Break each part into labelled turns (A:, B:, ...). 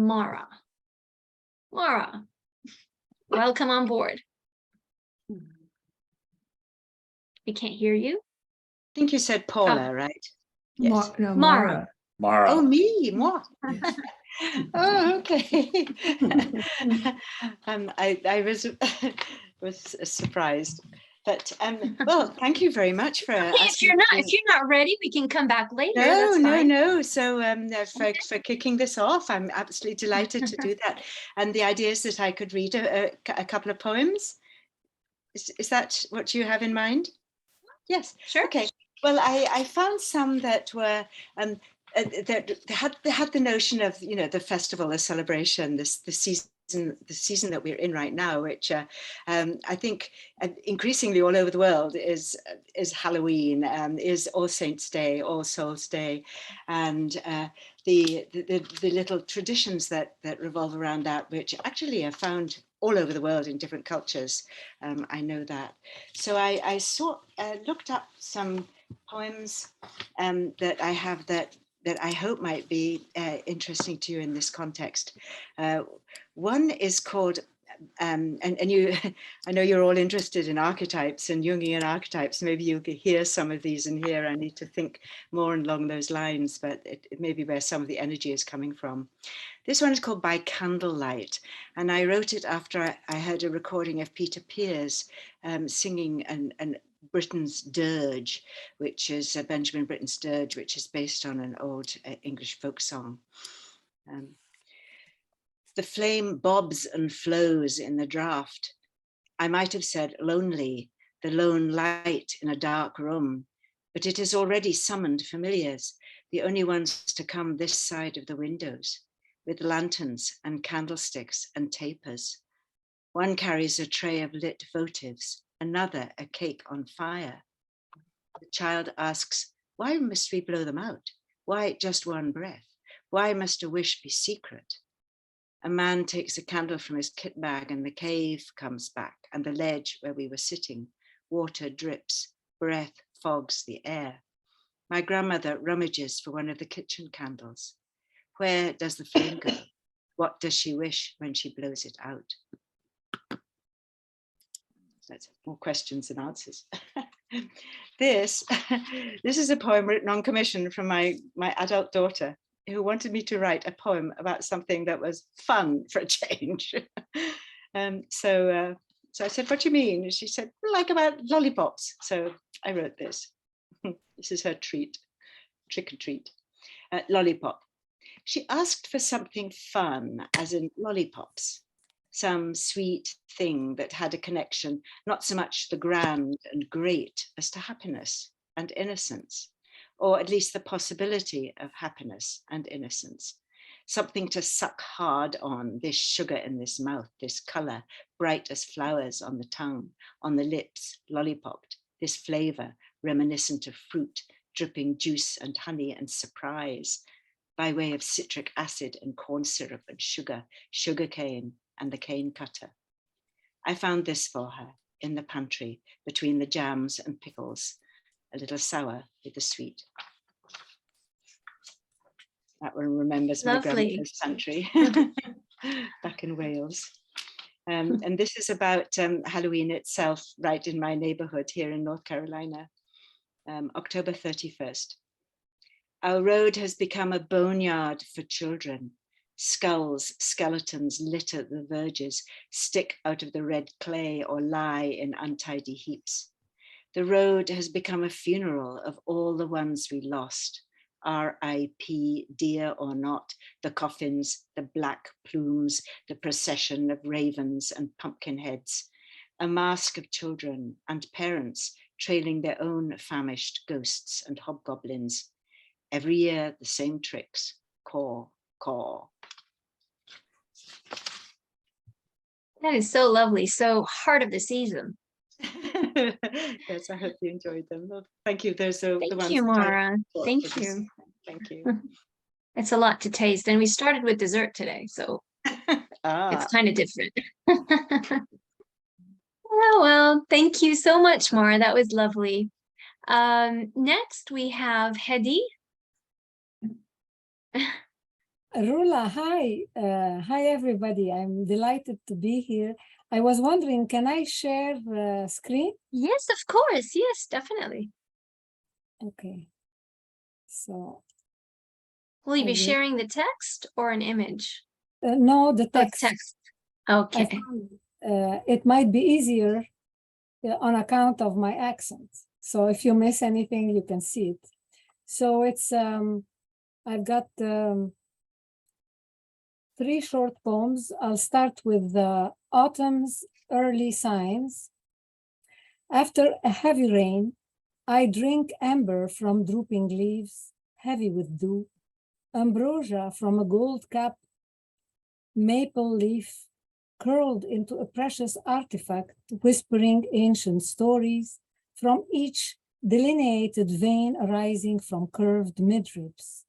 A: Mara. Mara, welcome on board. We can't hear you.
B: I think you said Paula, right?
C: Yes.
A: No,
C: Mara.
D: Mara.
B: Oh, me, moi.
C: Yes.
B: Oh, okay. I was surprised, but well, thank you very much for
A: Okay, if you're not ready, we can come back later.
B: No,
A: That's
B: no,
A: fine.
B: no. So for kicking this off, I'm absolutely delighted to do that. And the idea is that I could read a couple of poems. Is that what you have in mind? Yes.
A: Sure.
B: Okay. Well, I found some that were that had the notion of, you know, the festival, the celebration, the season that we're in right now, which I think increasingly all over the world is Halloween, is All Saints Day, All Souls Day, and the little traditions that revolve around that, which actually are found all over the world in different cultures. I know that. So I looked up some poems that I have that I hope might be interesting to you in this context. One is called, and you, I know you're all interested in archetypes and Jungian archetypes. Maybe you'll hear some of these in here. I need to think more along those lines, but it may be where some of the energy is coming from. This one is called By Candlelight, and I wrote it after I heard a recording of Peter Pears singing an Britain's Dirge, which is Benjamin Britten's Dirge, which is based on an old English folk song. The flame bobs and flows in the draught. I might have said lonely, the lone light in a dark room, but it has already summoned familiars, the only ones to come this side of the windows, with lanterns and candlesticks and tapers. One carries a tray of lit votives, another a cake on fire. The child asks, why must we blow them out? Why just one breath? Why must a wish be secret? A man takes a candle from his kit bag and the cave comes back, and the ledge where we were sitting, water drips, breath fogs the air. My grandmother rummages for one of the kitchen candles. Where does the flame go? What does she wish when she blows it out? That's more questions than answers. This is a poem written on commission from my adult daughter, who wanted me to write a poem about something that was fun for a change. So I said, what do you mean? And she said, like about lollipops. So I wrote this. This is her treat, trick or treat. Lollipop. She asked for something fun, as in lollipops, some sweet thing that had a connection, not so much the grand and great as to happiness and innocence, or at least the possibility of happiness and innocence. Something to suck hard on, this sugar in this mouth, this color, bright as flowers on the tongue, on the lips, lollipopped, this flavor, reminiscent of fruit, dripping juice and honey and surprise, by way of citric acid and corn syrup and sugar cane and the cane cutter. I found this for her in the pantry between the jams and pickles, a little sour with the sweet. That one remembers my grandmother's pantry back in Wales. And this is about Halloween itself, right in my neighborhood here in North Carolina, October 31st. Our road has become a boneyard for children. Skulls, skeletons litter the verges, stick out of the red clay or lie in untidy heaps. The road has become a funeral of all the ones we lost. R.I.P. dear or not, the coffins, the black plumes, the procession of ravens and pumpkin heads, a mask of children and parents trailing their own famished ghosts and hobgoblins. Every year, the same tricks, caw, caw.
A: That is so lovely, so heart of the season.
B: Yes, I hope you enjoyed them. Well, thank you. Those are the ones.
A: Thank you, Mara. Thank you.
B: Thank you.
A: It's a lot to taste, and we started with dessert today, so it's kind of different. Oh, well, thank you so much, Mara. That was lovely. Next, we have Hedy.
C: Rula, hi. Hi, everybody. I'm delighted to be here. I was wondering, can I share screen?
A: Yes, of course. Yes, definitely.
C: Okay. So.
A: Will you be sharing the text or an image?
C: No, the text.
A: Oh, text. Okay.
C: I found, it might be easier on account of my accent. So if you miss anything, you can see it. So it's, I've got 3 short poems. I'll start with Autumn's Early Signs. After a heavy rain, I drink amber from drooping leaves, heavy with dew, ambrosia from a gold cup, maple leaf curled into a precious artifact, whispering ancient stories from each delineated vein arising from curved midribs.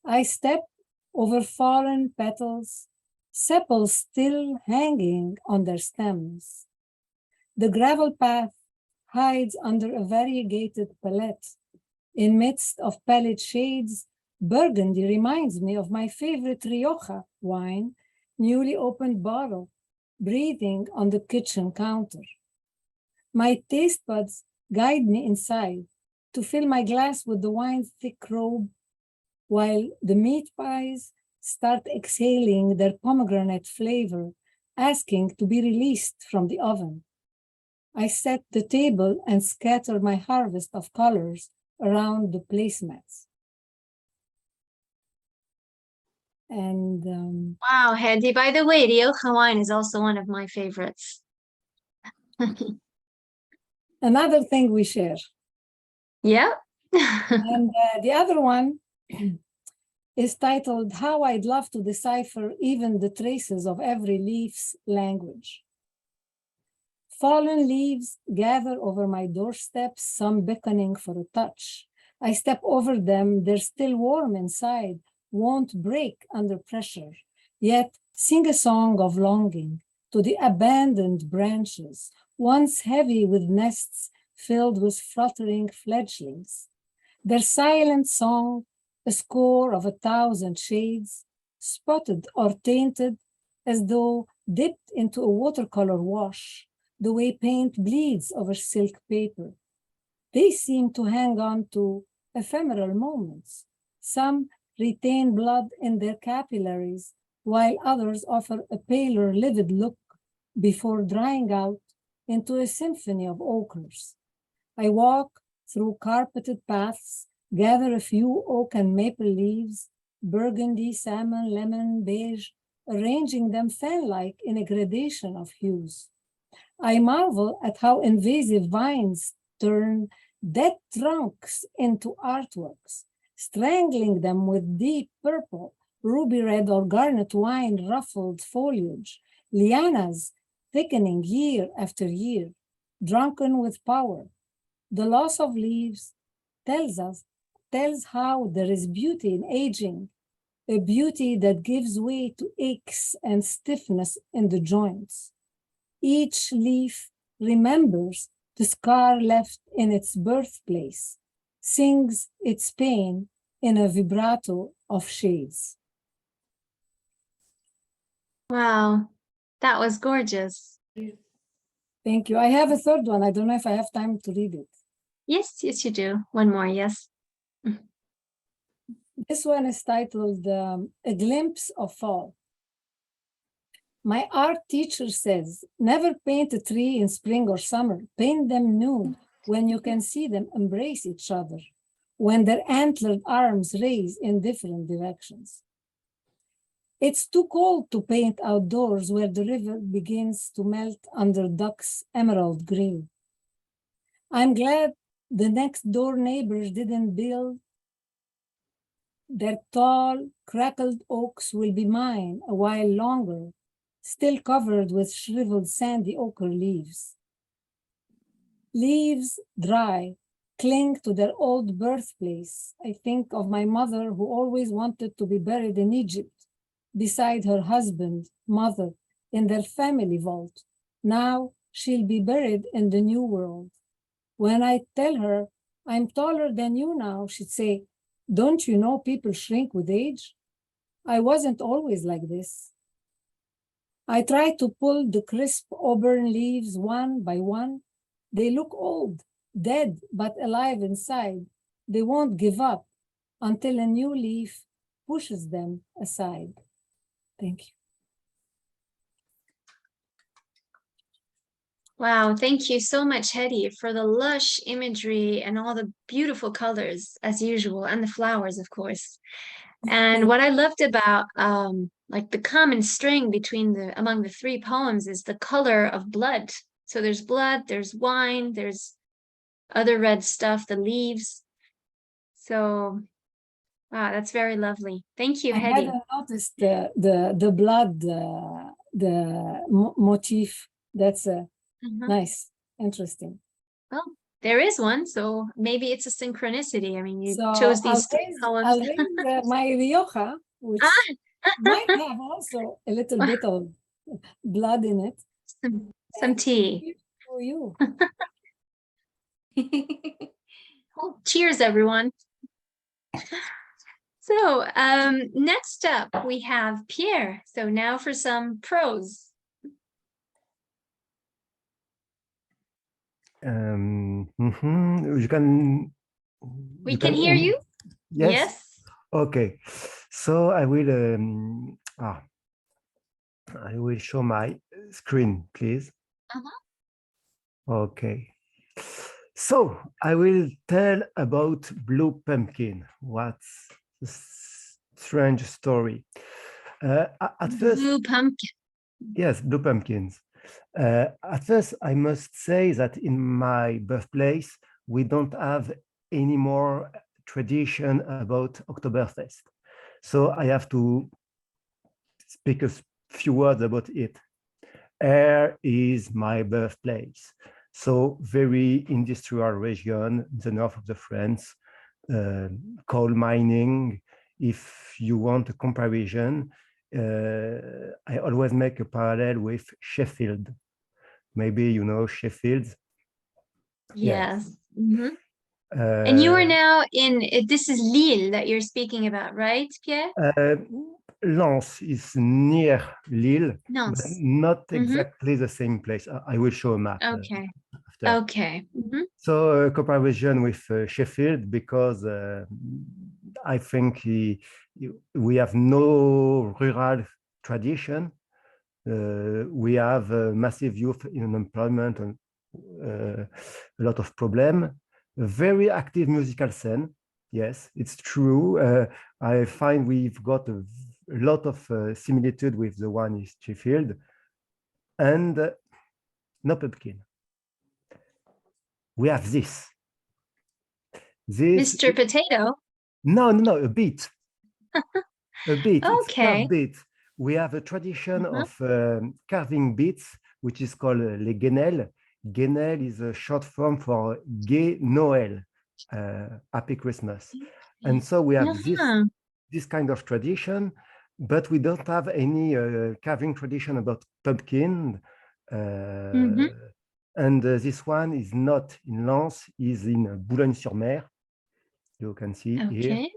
C: I step over fallen petals, sepals still hanging on their stems. The gravel path hides under a variegated palette. In midst of pallid shades, Burgundy reminds me of my favorite Rioja wine, newly opened bottle, breathing on the kitchen counter. My taste buds guide me inside to fill my glass with the wine's thick robe, while the meat pies start exhaling their pomegranate flavor, asking to be released from the oven. I set the table and scatter my harvest of colors around the placemats. And
A: wow, Hedy, by the way, Rioja wine is also one of my favorites.
C: another thing we share.
A: Yep.
C: And the other one is titled How I'd Love to Decipher Even the Traces of Every Leaf's Language. Fallen leaves gather over my doorstep, some beckoning for a touch. I step over them, they're still warm inside, won't break under pressure, yet sing a song of longing to the abandoned branches, once heavy with nests filled with fluttering fledglings. Their silent song, a score of 1,000 shades, spotted or tainted as though dipped into a watercolor wash, the way paint bleeds over silk paper. They seem to hang on to ephemeral moments. Some retain blood in their capillaries, while others offer a paler, livid look before drying out into a symphony of ochres. I walk through carpeted paths, gather a few oak and maple leaves, burgundy, salmon, lemon, beige, arranging them fan-like in a gradation of hues. I marvel at how invasive vines turn dead trunks into artworks, strangling them with deep purple, ruby red, or garnet wine ruffled foliage, lianas thickening year after year, drunken with power. The loss of leaves tells how there is beauty in aging, a beauty that gives way to aches and stiffness in the joints. Each leaf remembers the scar left in its birthplace, sings its pain in a vibrato of shades.
A: Wow, that was gorgeous.
C: Thank you. I have a third one. I don't know if I have time to read it.
A: Yes, yes, you do. One more, yes.
C: This one is titled A Glimpse of Fall. My art teacher says, never paint a tree in spring or summer. Paint them nude when you can see them embrace each other, when their antlered arms raise in different directions. It's too cold to paint outdoors where the river begins to melt under duck's emerald green. I'm glad the next door neighbors didn't build. Their tall, crackled oaks will be mine a while longer, still covered with shriveled sandy ochre leaves. Leaves dry, cling to their old birthplace. I think of my mother who always wanted to be buried in Egypt, beside her husband, mother, in their family vault. Now she'll be buried in the new world. When I tell her, I'm taller than you now, she'd say, don't you know people shrink with age? I wasn't always like this. I try to pull the crisp auburn leaves one by one. They look old, dead, but alive inside. They won't give up until a new leaf pushes them aside. Thank you.
A: Wow, thank you so much, Hedy, for the lush imagery and all the beautiful colors as usual, and the flowers, of course. And what I loved about like the common string among the three poems is the color of blood. So there's blood, there's wine, there's other red stuff, the leaves. So wow, that's very lovely. Thank you,
C: I
A: Hedy.
C: hadn't noticed the blood, motif. That's nice, interesting.
A: Well, there is one, so maybe it's a synchronicity. I mean, you
C: So
A: chose these poems.
C: I'll raise my Rioja, which might have also a little bit of blood in it.
A: Some tea.
C: For you.
A: Oh, cheers, everyone. So next up, we have Pierre. So now for some prose.
D: You can.
A: We can hear you.
D: Yes. Okay. So I will. I will show my screen, please. Okay. So I will tell about Blue Pumpkin. What's a strange story? At first,
A: Blue pumpkin.
D: yes, Blue Pumpkins. At first, I must say that in my birthplace, we don't have any more tradition about Oktoberfest. So I have to speak a few words about it. Air is my birthplace. So very industrial region, the north of the France, coal mining. If you want a comparison, I always make a parallel with Sheffield. Maybe you know Sheffield.
A: Yes. And you are now this is Lille that you're speaking about, right, Pierre?
D: Lens is near Lille, but
A: Lens.
D: not exactly the same place. I will show a map.
A: Okay.
D: After.
A: Okay.
D: So comparison with Sheffield, because I think we have no rural tradition. We have massive youth unemployment and a lot of problem. A very active musical scene. Yes, it's true. I find we've got a lot of similitude with the one in Sheffield, and no pumpkin. We have this.
A: Mr. Potato?
D: No, a bit. A bit.
A: Okay.
D: It's bit. We have a tradition of carving beets, which is called les guenelles. Guenelle is a short form for Gay Noël, Happy Christmas. And so we have this kind of tradition, but we don't have any carving tradition about pumpkin. And this one is not in Lens, is in Boulogne-sur-Mer. You can see here.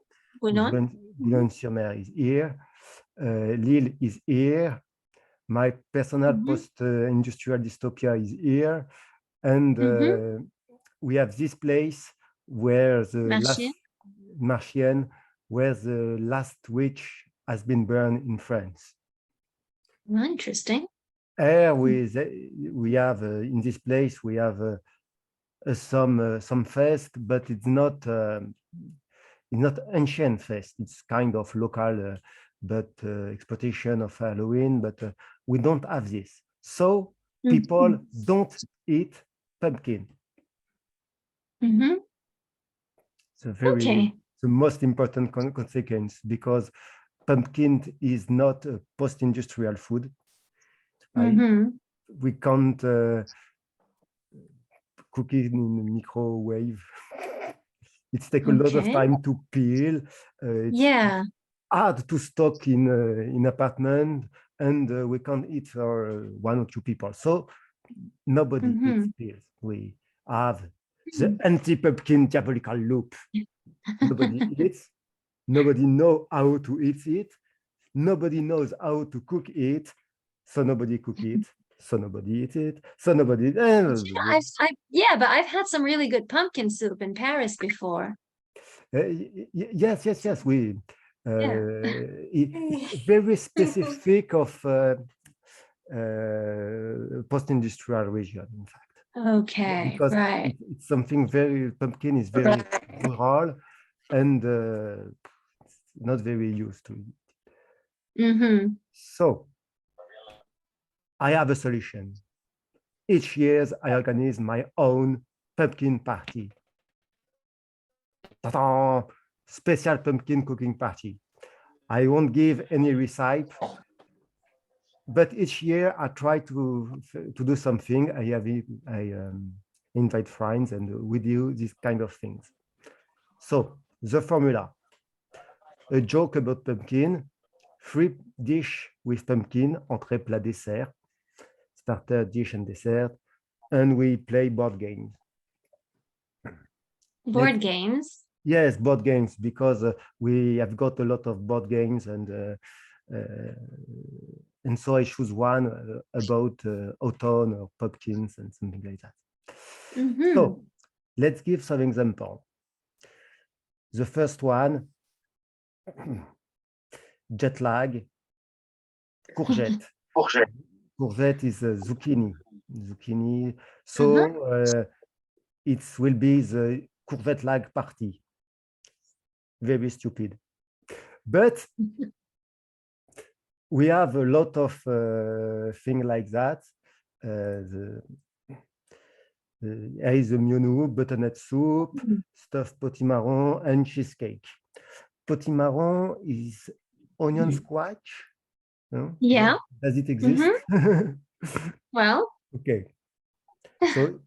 D: Boulogne-sur-Mer is here. Lille is here. My personal post-industrial dystopia is here. And we have this place where the last Marchienne, where the last witch has been burned in France.
A: Interesting.
D: We have in this place we have some fest, but it's not ancient fest. It's kind of local, but exploitation of Halloween. But we don't have this, so people don't eat pumpkin. It's the most important consequence, because pumpkin is not a post-industrial food. We can't cook it in a microwave. It takes a lot of time to peel. It's hard to stock in apartment, and we can't eat for 1 or 2 people. So nobody eats peels. We have the anti-pumpkin diabolical loop. Nobody eats. Nobody knows how to eat it. Nobody knows how to cook it, so nobody cook it, so nobody eat it, so nobody.
A: Yeah, but I've had some really good pumpkin soup in Paris before.
D: Yes. We it's very specific of post-industrial region, in fact.
A: Okay,
D: Because
A: right.
D: it's something very, pumpkin is very rural and not very used to it.
A: Mm-hmm.
D: So I have a solution. Each year I organize my own pumpkin party. Ta-da! Special pumpkin cooking party. I won't give any recipe, but each year I try to do something. I invite friends and we do these kind of things. So the formula: a joke about pumpkin, 3 dish with pumpkin, entrée, plat, dessert, starter, dish, and dessert, and we play board games.
A: Board games?
D: Yes, board games, because we have got a lot of board games, and so I choose one about autumn or pumpkins and something like that.
A: Mm-hmm.
D: So let's give some example. The first one, jet lag, courgette. Courgette is zucchini. So it will be the courgette lag party. Very stupid. But we have a lot of things like that. There is a menu, butternut soup, stuffed potimarron, and cheesecake. Potimarron is onion squash. No?
A: Yeah.
D: Does it exist?
A: Well.
D: Okay. So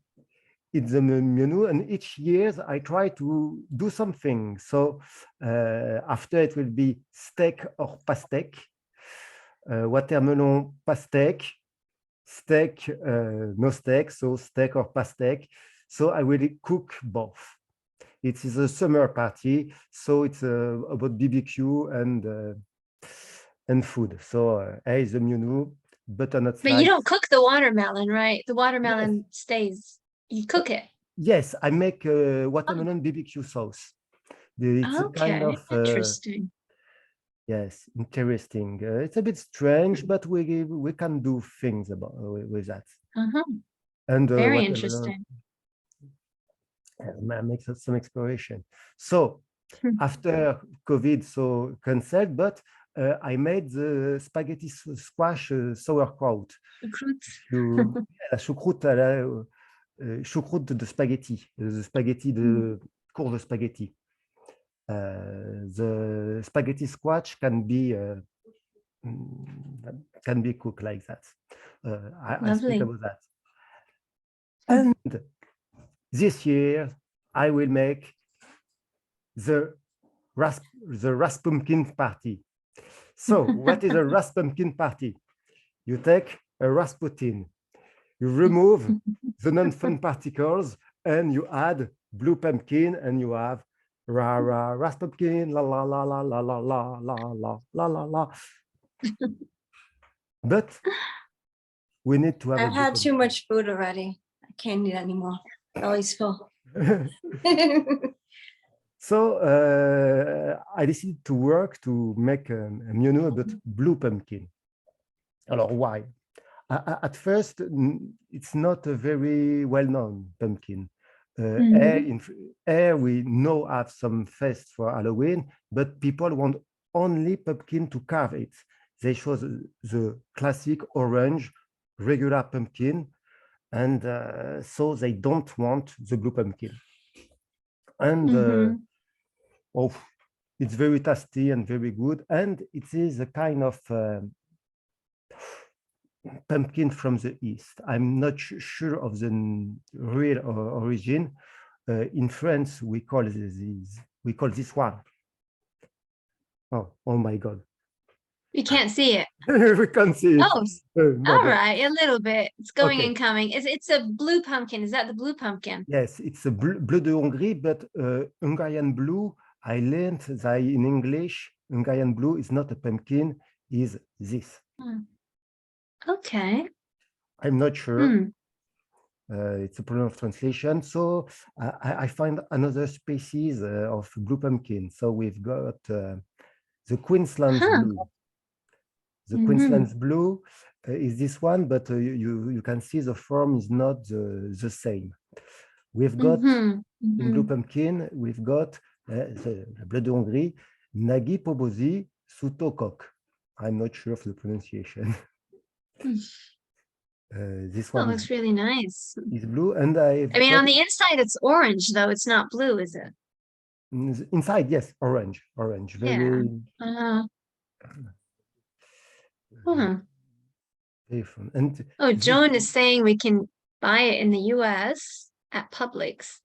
D: it's a menu, and each year I try to do something. So after it will be steak or pastèque, watermelon pastèque, steak, no steak, so steak or pastèque. So I will cook both. It is a summer party, so it's about BBQ and food. So here is the menu, butternut slice.
A: But you don't cook the watermelon, right? The watermelon stays. You cook it.
D: Yes, I make watermelon BBQ sauce. It's a kind of
A: interesting.
D: Yes, interesting. It's a bit strange, but we can do things about with that. And
A: very interesting.
D: Make some exploration. So after COVID, so canceled, but I made the spaghetti squash sauerkraut. La choucroute, choucroute de spaghetti, the spaghetti de cours de spaghetti. The spaghetti squash can be cooked like that. I speak about that. And this year I will make the Raspumpkin party. So what is a Raspumpkin party? You take a Rasputin, you remove the non-fun particles, and you add blue pumpkin, and you have ra ra Raspumpkin, la la la la la la la la la la la la. But we need to have.
E: I've had too much food already. I can't eat anymore. Belly's full.
D: So I decided to work to make a menu about blue pumpkin. Alors, why? At first, it's not a very well-known pumpkin. Here we know have some fest for Halloween, but people want only pumpkin to carve it. They chose the classic orange regular pumpkin, and so they don't want the blue pumpkin. And oh, it's very tasty and very good, and it is a kind of pumpkin from the East. I'm not sure of the real origin. In France, we call this one. Oh my God!
A: You can't see it.
D: We can't see it.
A: Oh, all right, a little bit. It's going and coming. It's a blue pumpkin. Is that the bleu pumpkin?
D: Yes, it's a bleu de Hongrie, but Hungarian blue. I learned that in English, Hungarian blue is not a pumpkin. is this.
A: Okay.
D: I'm not sure.
A: Hmm.
D: It's a problem of translation. So I find another species of blue pumpkin. So we've got the Queensland's blue. The Queensland's blue is this one, but you can see the form is not the same. We've got in blue pumpkin, we've got the bleu de Hongrie, Nagi Pobosi Sutokok. I'm not sure of the pronunciation. This
A: Oh,
D: one
A: looks really nice.
D: is blue, and
A: I mean, on the inside, it's orange, though. It's not blue, is it?
D: inside, yes, orange, very.
A: Yeah.
D: Very fun. And
A: oh, Joan is saying we can buy it in the US at Publix.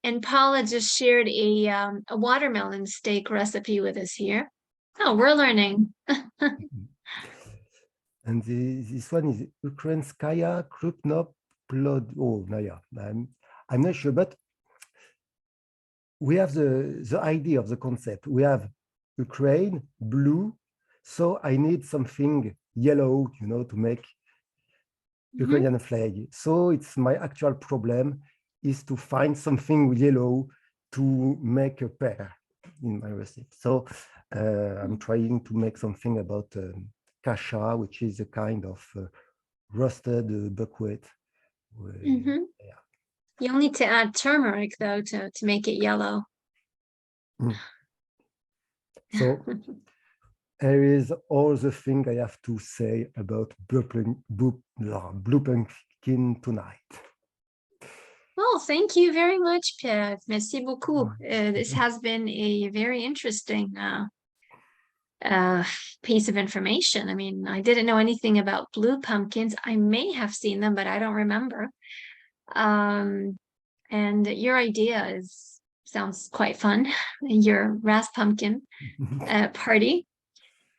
A: And Paula just shared a watermelon steak recipe with us here. Oh, we're learning.
D: And this one is Ukrainskaya Krupnop Plod. Oh, Naya. I'm not sure, but we have the idea of the concept. We have Ukraine, blue. So I need something yellow, to make Ukrainian flag. So it's my actual problem is to find something yellow to make a pear in my recipe. So I'm trying to make something about kasha, which is a kind of roasted buckwheat.
A: Yeah. You'll need to add turmeric, though, to make it yellow.
D: So there is all the thing I have to say about blue pumpkin tonight.
A: Well, thank you very much, Pierre. Merci beaucoup. This has been a very interesting piece of information. I mean, I didn't know anything about blue pumpkins. I may have seen them, but I don't remember. And your idea sounds quite fun. Your ras pumpkin party.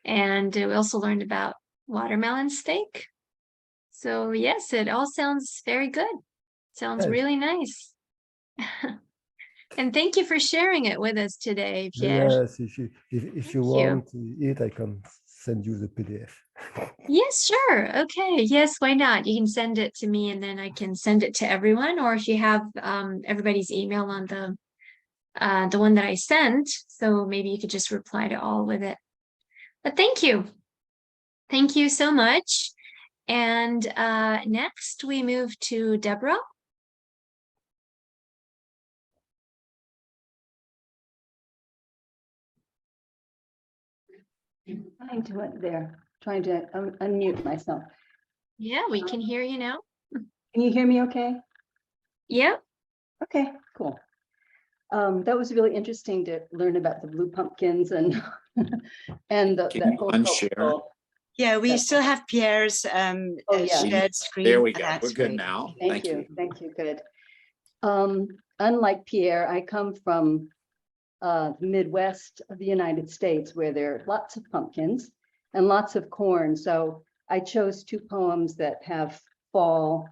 A: And we also learned about watermelon steak. So yes, it all sounds very good. Sounds really nice. And thank you for sharing it with us today, Pierre.
D: Yes, if you want it, I can send you the PDF.
A: Yes, sure. Okay. Yes, why not? You can send it to me and then I can send it to everyone. Or if you have everybody's email on the one that I sent, so maybe you could just reply to all with it. But thank you. Thank you so much. And next we move to Debra.
F: Trying to unmute myself.
A: Yeah, we can hear you now.
F: Can you hear me okay?
A: Yeah.
F: Okay, cool. That was really interesting to learn about the blue pumpkins and that whole
G: unshare?
B: Yeah, we still have Pierre's shared screen.
G: There we go. We're good now.
F: Thank you. Thank you. Good. Unlike Pierre, I come from the Midwest of the United States, where there are lots of pumpkins and lots of corn. So I chose two poems that have fall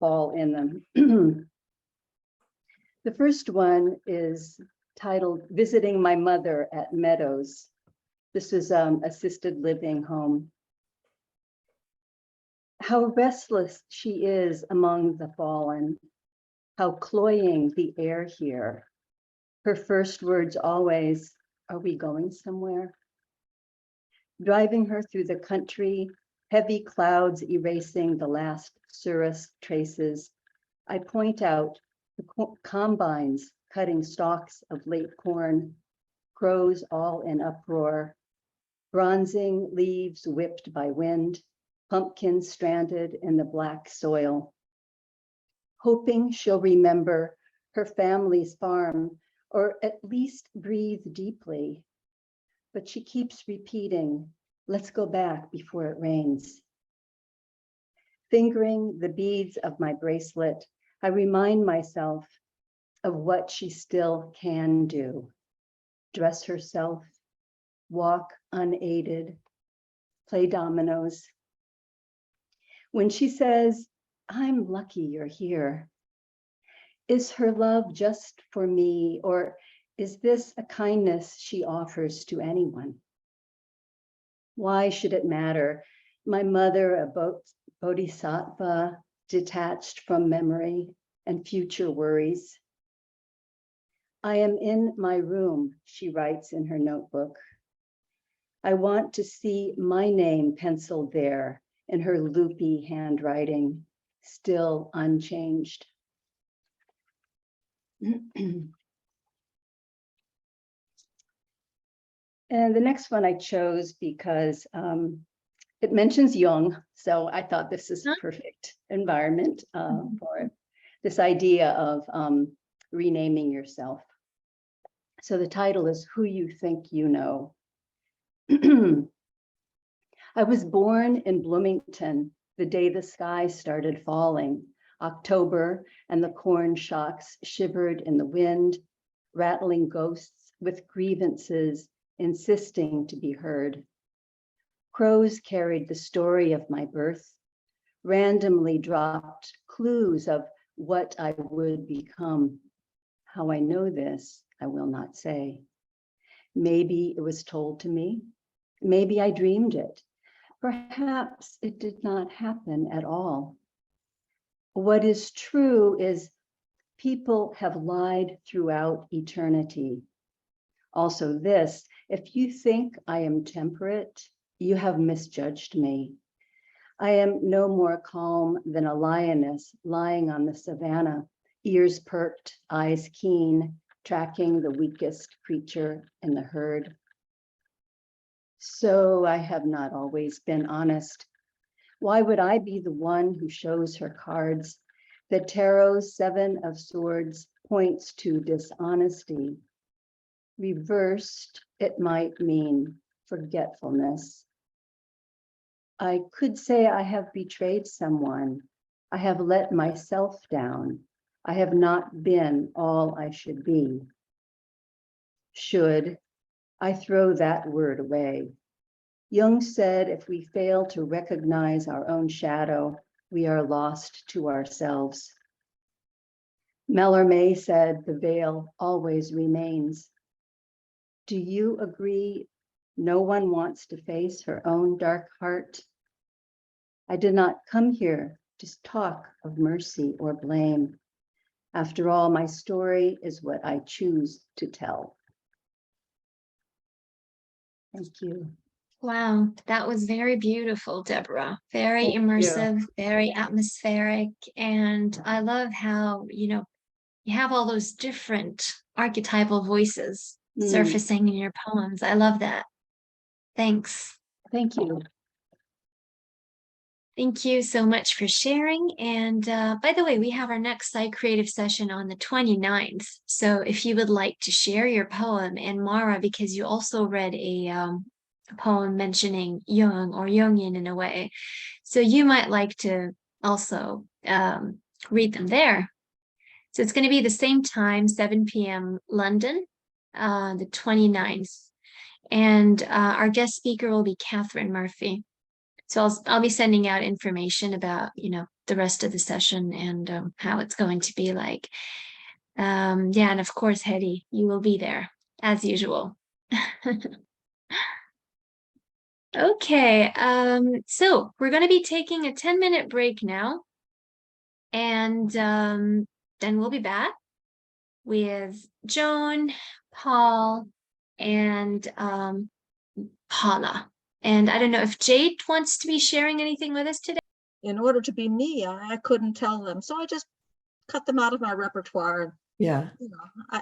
F: fall in them. The first one is titled Visiting My Mother at Meadows. This is assisted living home. How restless she is among the fallen, how cloying the air here. Her first words always, "Are we going somewhere?" Driving her through the country, heavy clouds erasing the last cirrus traces, I point out the combines cutting stalks of late corn, crows all in uproar, bronzing leaves whipped by wind, pumpkins stranded in the black soil. Hoping she'll remember her family's farm, or at least breathe deeply. But she keeps repeating, "Let's go back before it rains." Fingering the beads of my bracelet, I remind myself of what she still can do. Dress herself, walk unaided, play dominoes. When she says, "I'm lucky you're here," is her love just for me, or Is this a kindness she offers to anyone? Why should it matter? My mother, a bodhisattva, detached from memory and future worries. I am in my room, she writes in her notebook. I want to see my name penciled there in her loopy handwriting, still unchanged. And the next one I chose because it mentions Jung, so I thought this is perfect environment for this idea of renaming yourself. So the title is Who You Think You Know. I was born in Bloomington the day the sky started falling, October, and the corn shocks shivered in the wind, rattling ghosts with grievances insisting to be heard. Crows carried the story of my birth, randomly dropped clues of what I would become. How I know this, I will not say. Maybe it was told to me. Maybe I dreamed it. Perhaps it did not happen at all. What is true is people have lied throughout eternity. Also this, if you think I am temperate, you have misjudged me. I am no more calm than a lioness lying on the savannah, ears perked, eyes keen, tracking the weakest creature in the herd. So I have not always been honest. Why would I be the one who shows her cards? The tarot's 7 of Swords points to dishonesty. Reversed, it might mean forgetfulness. I could say I have betrayed someone. I have let myself down. I have not been all I should be. Should, I throw that word away. Jung said if we fail to recognize our own shadow, we are lost to ourselves. Mallarmé said the veil always remains. Do you agree no one wants to face her own dark heart? I did not come here to talk of mercy or blame. After all, my story is what I choose to tell. Thank you.
A: Wow, that was very beautiful, Deborah. Very
F: Thank you.
A: immersive, very atmospheric. And I love how, you have all those different archetypal voices surfacing in your poems. I love that. Thanks.
F: Thank you.
A: Thank you so much for sharing. And by the way, we have our next Sci Creative session on the 29th. So if you would like to share your poem, and Mara, because you also read a poem mentioning Jung or Jungian in a way, so you might like to also read them there. So it's going to be the same time, 7 p.m. London, the 29th. And our guest speaker will be Catherine Murphy. So I'll be sending out information about, the rest of the session and how it's going to be like. And of course, Hedy, you will be there as usual. Okay, so we're going to be taking a 10-minute break now. And then we'll be back with Joan, Paul, and Paula. And I don't know if Jade wants to be sharing anything with us today.
G: In order to be me, I couldn't tell them. So I just cut them out of my repertoire.
H: Yeah.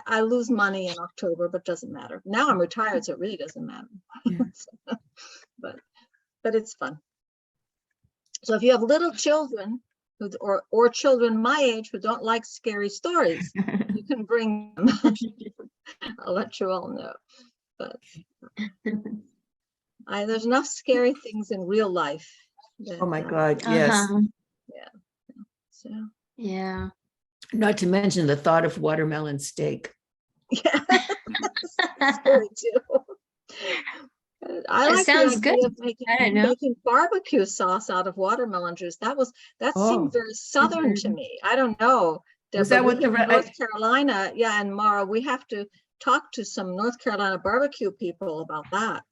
G: I lose money in October, but doesn't matter. Now I'm retired, so it really doesn't matter. Yeah. but it's fun. So if you have little children or children my age who don't like scary stories, you can bring them. I'll let you all know. But there's enough scary things in real life. That,
H: oh my God, yes.
G: Yeah. So.
A: Yeah.
H: Not to mention the thought of watermelon steak.
G: Yeah. Scary too. I like
A: sounds
G: the idea
A: good.
G: of making barbecue sauce out of watermelon juice. That seemed very Southern to me. I don't know. Deborah,
H: Was that what
G: North Carolina? Yeah, and Mara, we have to talk to some North Carolina barbecue people about that.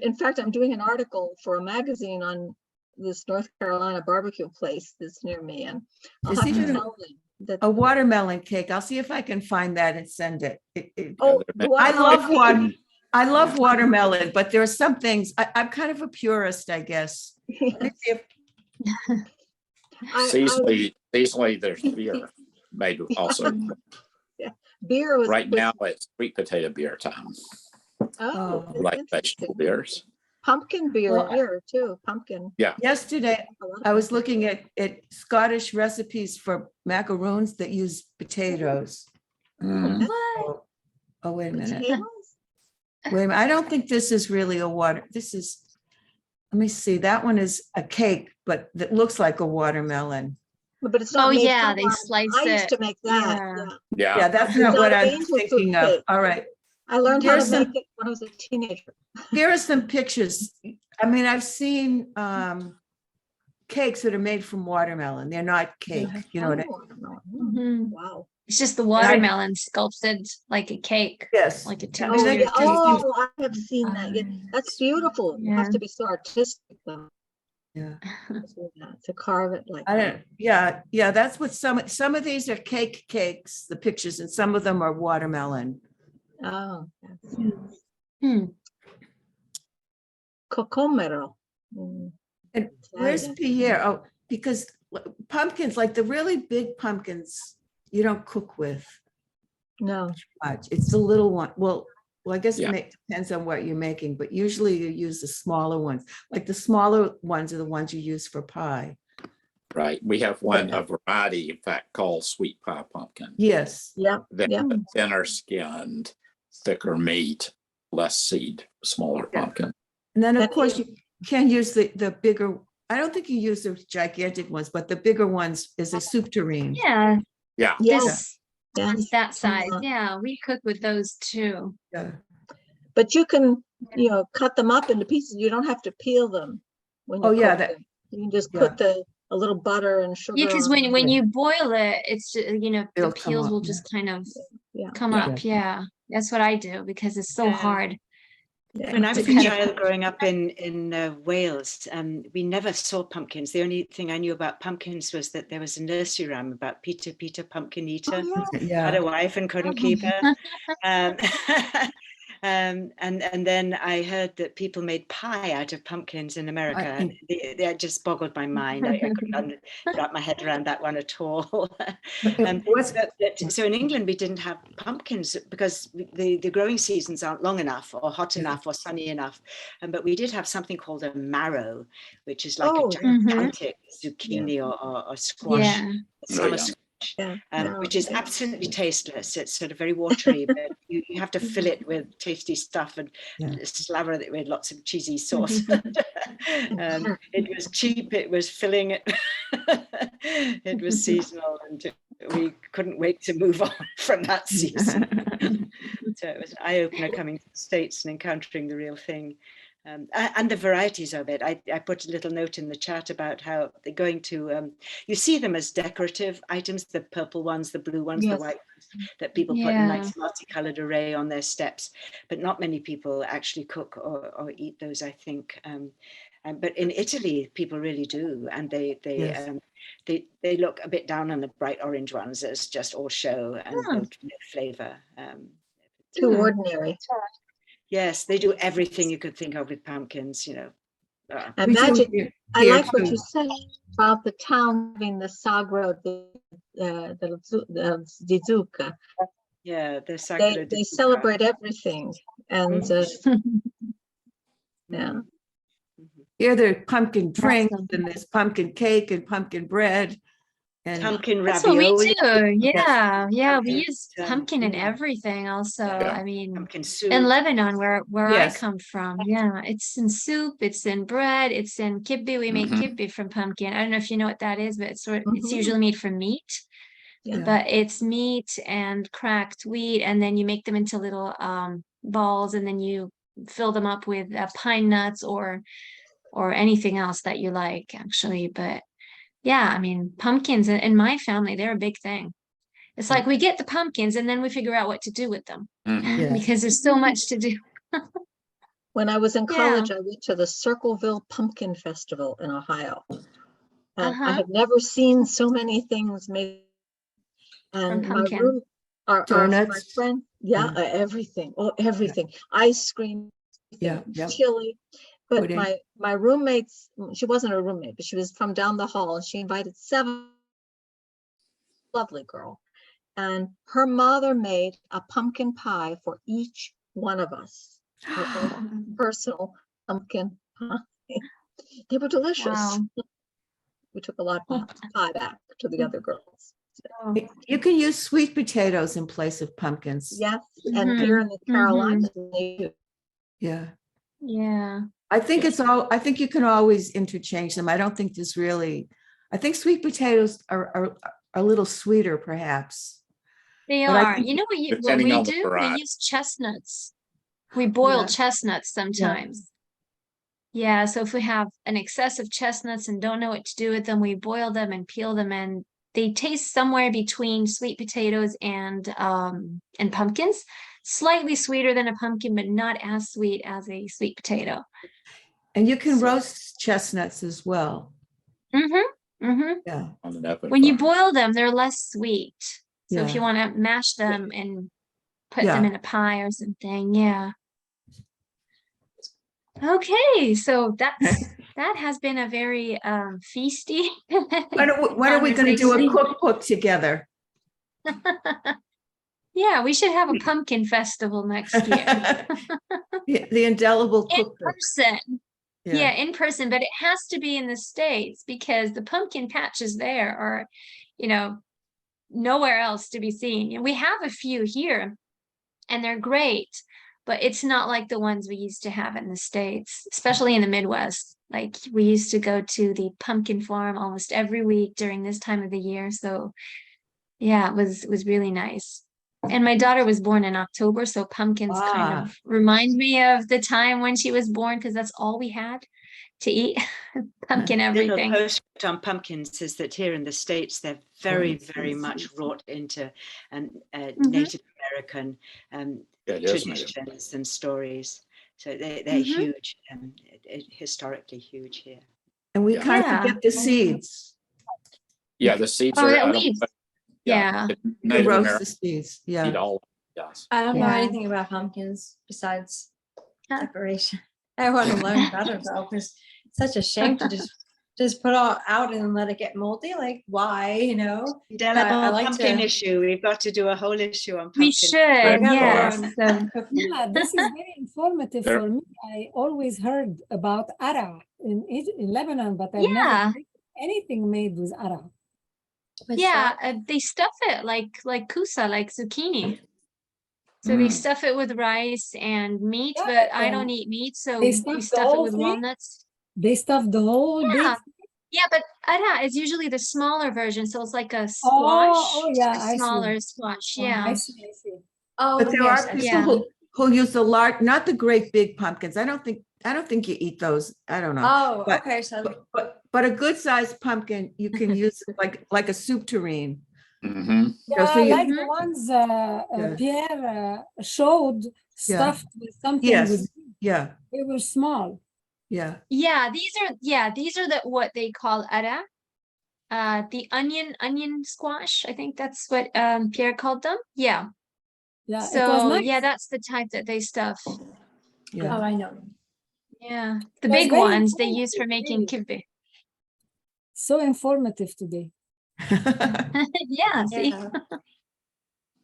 G: In fact, I'm doing an article for a magazine on this North Carolina barbecue place that's near me, and I'll
H: There's
G: have to
H: even
G: tell them that.
H: a watermelon cake. I'll see if I can find that and send it.
G: Oh, the
H: I love
G: watermelon
H: one. I love watermelon, but there are some things, I'm kind of a purist, I guess.
G: cake.
H: Let me see if-
I: Seasonally, there's beer made also.
G: Beer was
I: Right now, it's sweet potato beer time,
G: Oh, that's
I: like
G: interesting.
I: vegetable beers.
G: Pumpkin beer
H: Well,
G: here too. Pumpkin.
I: Yeah.
H: Yesterday,
G: A lot of
H: I was
G: pumpkin.
H: looking at Scottish recipes for macaroons that use potatoes.
I: Mm.
H: Oh, wait a minute.
G: Potatoes?
H: Wait a minute. I don't think this is really a water. This is, let me see. That one is a cake, but that looks like a watermelon.
G: But it's not.
A: Oh
G: made
A: yeah,
G: from
A: they
G: watermelon.
A: slice
G: I used
A: it.
G: to make that.
A: Yeah.
G: Yeah.
H: Yeah, that's
G: It's
H: not what
G: not
H: I'm
G: angel food
H: thinking of.
G: cake.
H: All right.
G: I learned how to
H: Here's
G: make
H: some-
G: it when I was a teenager.
H: Here are some pictures. I mean, I've seen cakes that are made from watermelon. They're not cake, you know what I mean?
G: Watermelon.
A: Mhm.
G: Wow.
A: It's just the watermelon sculpted like a cake,
H: Yes.
A: like a
H: Yeah,
G: Oh,
H: I
A: texture.
H: think
G: yeah.
H: it's just-
G: Oh, I have seen that. Yeah, that's beautiful. It has
A: Yeah.
G: to be so artistic though.
H: Yeah.
G: To carve it like
H: I
G: that.
H: don't, yeah, that's what some of these are cakes, the pictures, and some of them are watermelon.
G: Oh, that's
A: Hmm.
G: cocomero. Mm,
H: And where's
G: Italian.
H: Pierre? Oh, because pumpkins, like the really big pumpkins, you don't cook with
G: No.
H: much. It's the little one. Well, I guess
I: Yeah.
H: it depends on what you're making, but usually you use the smaller ones. Like the smaller ones are the ones you use for pie.
I: Right. We have a variety, in fact, called sweet pie pumpkin.
H: Yes.
G: Yeah.
I: They're
G: Yeah.
I: thinner skinned, thicker meat, less seed, smaller
H: Yeah.
I: pumpkin.
H: And then of
G: That
H: course you can use the bigger, I don't think you use the gigantic ones, but the bigger ones is a soup tureen.
A: Yeah,
I: Yeah.
A: this
G: Yeah.
A: is that size.
G: Uh-huh.
A: Yeah, we cook with those too.
H: Yeah.
G: But you can, cut them up into pieces. You don't have to peel them when you
H: Oh, yeah,
G: cook
H: that-
G: them. You can just
H: yeah.
G: put a little butter and sugar.
A: Yeah, because
G: on
A: when
G: them.
A: you boil it, it's the
H: It'll come
A: peels
H: up,
A: will
H: yeah.
A: just kind of
G: Yeah.
A: come
I: Yeah.
A: up. Yeah, that's what I do because it's so
B: Yeah.
A: hard.
G: Yeah.
B: When I
A: to
B: was a
A: cut it.
B: child growing up in Wales, we never saw pumpkins. The only thing I knew about pumpkins was that there was a nursery rhyme about Peter, Peter, pumpkin eater.
G: Oh, yeah.
B: Had a
H: Yeah.
B: wife and couldn't keep her. Um, and then I heard that people made pie out of pumpkins in America. And they just boggled my mind. I couldn't wrap my head around that one at all. So in England, we didn't have pumpkins because the growing seasons aren't long enough or hot
H: Yeah.
B: enough or sunny enough. But we did have something called a marrow, which is like
G: Oh.
B: a gigantic zucchini or squash.
A: Yeah.
B: Summer
I: yeah.
B: squash,
G: Yeah.
B: which is absolutely tasteless. It's sort of very watery, but you have to fill it with tasty stuff and
H: Yeah.
B: slather it with lots of cheesy sauce. It was cheap, it was filling, it was seasonal, and we couldn't wait to move on from that season. So it was an eye-opener coming to the States and encountering the real thing. And the varieties of it. I put a little note in the chat about how they're going to, you see them as decorative items, the purple ones, the blue ones,
G: Yes.
B: the white ones, that people put
A: Yeah.
B: in nice multicolored array on their steps, but not many people actually cook or eat those, I think. But in Italy, people really do, and
H: Yes.
B: they look a bit down on the bright orange ones as just all show and no flavor.
G: Too ordinary.
B: Yes, they do everything you could think of with pumpkins,
H: We do
G: Imagine.
H: here-
G: I
H: here
G: like what
H: too.
G: you said about the town having the sagro, the zucca.
B: Yeah, the sacre
G: They celebrate everything, and yeah.
H: Here there's pumpkin drinks
A: Awesome.
H: and there's pumpkin cake and pumpkin bread. And
B: pumpkin
A: That's what we
B: ravioli,
A: do. Yeah, yeah. We
B: Pumpkin,
A: use pumpkin in
B: yeah.
A: everything. Also,
B: Yeah.
A: I mean,
B: pumpkin soup.
A: in Lebanon, where
H: Yes.
A: I come from, yeah, it's in soup, it's in bread, it's in kibbe. We make
I: Mhm.
A: kibbe from pumpkin. I don't know if you know what that is, but it's
G: Mhm.
A: usually made from meat.
G: Yeah.
A: But it's meat and cracked wheat, and then you make them into little balls, and then you fill them up with pine nuts or anything else that you like, actually. But yeah, I mean, pumpkins in my family, they're a big thing. It's like we get the pumpkins and then we figure out what to do with them
I: Mhm.
H: Yeah.
A: because there's so much to do.
G: When I was in
A: Yeah.
G: college, I went to the Circleville Pumpkin Festival in Ohio. And I
A: Uh-huh.
G: had never seen so many things made. And my
A: pumpkin.
G: room, my
H: Donuts.
G: friend, everything, everything, ice cream,
H: Yeah,
G: everything,
H: yeah.
G: chili. But
H: Pudding.
G: my roommates, she wasn't a roommate, but she was from down the hall, and she invited 7, lovely girl. And her mother made a pumpkin pie for each one of us. Her own personal pumpkin pie. They were delicious.
A: Wow.
G: We took a lot of pie back to the other girls.
A: Oh.
H: You can use sweet potatoes in place of pumpkins.
G: Yes, and
A: Mhm,
G: here in the
A: mhm.
G: Carolinas, they do.
H: Yeah.
A: Yeah.
H: I think I think you can always interchange them. I don't think there's really, I think sweet potatoes are a little sweeter perhaps.
A: They
H: But I
A: are.
H: think
A: You know what
I: depending
A: we
I: on the
A: do? We
I: variety.
A: use chestnuts. We boil
H: Yeah.
A: chestnuts sometimes. Yeah, so if we have an excess of chestnuts and don't know what to do with them, we boil them and peel them, and they taste somewhere between sweet potatoes and pumpkins. Slightly sweeter than a pumpkin, but not as sweet as a sweet potato.
H: And you can
A: So-
H: roast chestnuts as well.
A: Mm-hmm. Mm-hmm.
H: Yeah.
I: On an open
A: When you
I: fire.
A: boil them, they're less sweet. So if you
H: Yeah.
A: want to mash them and put
H: Yeah.
A: them in a pie or something, yeah. Okay, so that has been a very feisty
H: When are we going to do a
A: conversation.
H: cookbook together?
A: Yeah, we should have a pumpkin festival next year.
H: The Indelible
A: In
H: cookbook.
A: person.
H: Yeah.
A: Yeah, in person, but it has to be in the States because the pumpkin patches there are, nowhere else to be seen. And we have a few here and they're great, but it's not like the ones we used to have in the States, especially in the Midwest. Like we used to go to the pumpkin farm almost every week during this time of the year. So yeah, it was really nice. And my daughter was born in October, so pumpkins kind
H: Ah.
A: of remind me of the time when she was born because that's all we had to eat. Pumpkin
B: Little
A: everything.
B: postscript on pumpkins is that here in the States, they're very, very much wrought into Native American
I: Yeah, it is native.
B: traditions and stories. So they're
A: Mhm.
B: huge, historically huge here.
H: And we
I: Yeah.
H: kind
A: Yeah.
H: of get the seeds.
I: Yeah, the seeds
A: Oh,
I: are
A: that
I: out
A: weeds.
I: of
A: Yeah.
I: the
H: You
I: Native
H: roast the
I: Americans
H: seeds.
I: eat
H: Yeah.
I: all. Yes.
E: I don't know
A: Yeah.
E: anything about pumpkins besides
A: Huh.
E: decoration. I want to learn better though, because it's such a shame to just put all out and let it get moldy. Like why,
B: Indelible
E: I like
B: pumpkin
E: to-
B: issue. We've got to do a whole issue on
A: We
B: pumpkin.
A: should,
E: gotta
A: yes.
E: learn.
A: So,
C: Yeah, this is very informative
I: There-
C: for me. I always heard about ara in Lebanon, but I've never
A: yeah,
C: tried anything made with ara.
E: What's
A: yeah,
E: that?
A: they stuff it like kusa, like zucchini. So they stuff it with rice and meat,
C: Yeah,
A: but
C: but,
A: I don't eat meat, so
C: they
A: we
C: stuff the
A: stuff it
C: whole
A: with
C: thing?
A: walnuts.
C: They stuff the whole
A: Yeah,
C: big.
A: yeah, but ara is usually the smaller version, so it's like a squash,
C: Oh, yeah,
A: a
C: I see.
A: smaller squash.
C: Oh,
A: Yeah,
C: I see.
E: Oh,
H: But there
E: yes,
H: are
E: I
H: people
E: see.
A: Yeah.
H: who use the large, not the great big pumpkins. I don't think you eat those. I don't know.
E: Oh,
H: But-
E: okay. So
H: But a good sized pumpkin, you can use like a soup tureen.
I: Mm-hmm.
C: Yeah,
H: so you-
C: like the ones
H: Yeah.
C: Pierre showed stuffed with something.
H: Yes. Yeah.
C: They were small.
H: Yeah.
A: yeah. These are what they call ara. The onion squash. I think that's what Pierre called them. Yeah.
C: Yeah, it was
A: So
C: nice.
A: yeah, that's the type that they stuff.
H: Yeah.
E: I know.
A: Yeah, the
C: It was
A: big
C: very
A: ones they use for
C: informative,
A: making
C: really.
A: kibbeh.
C: So informative today.
A: Yeah, see,
E: Yeah.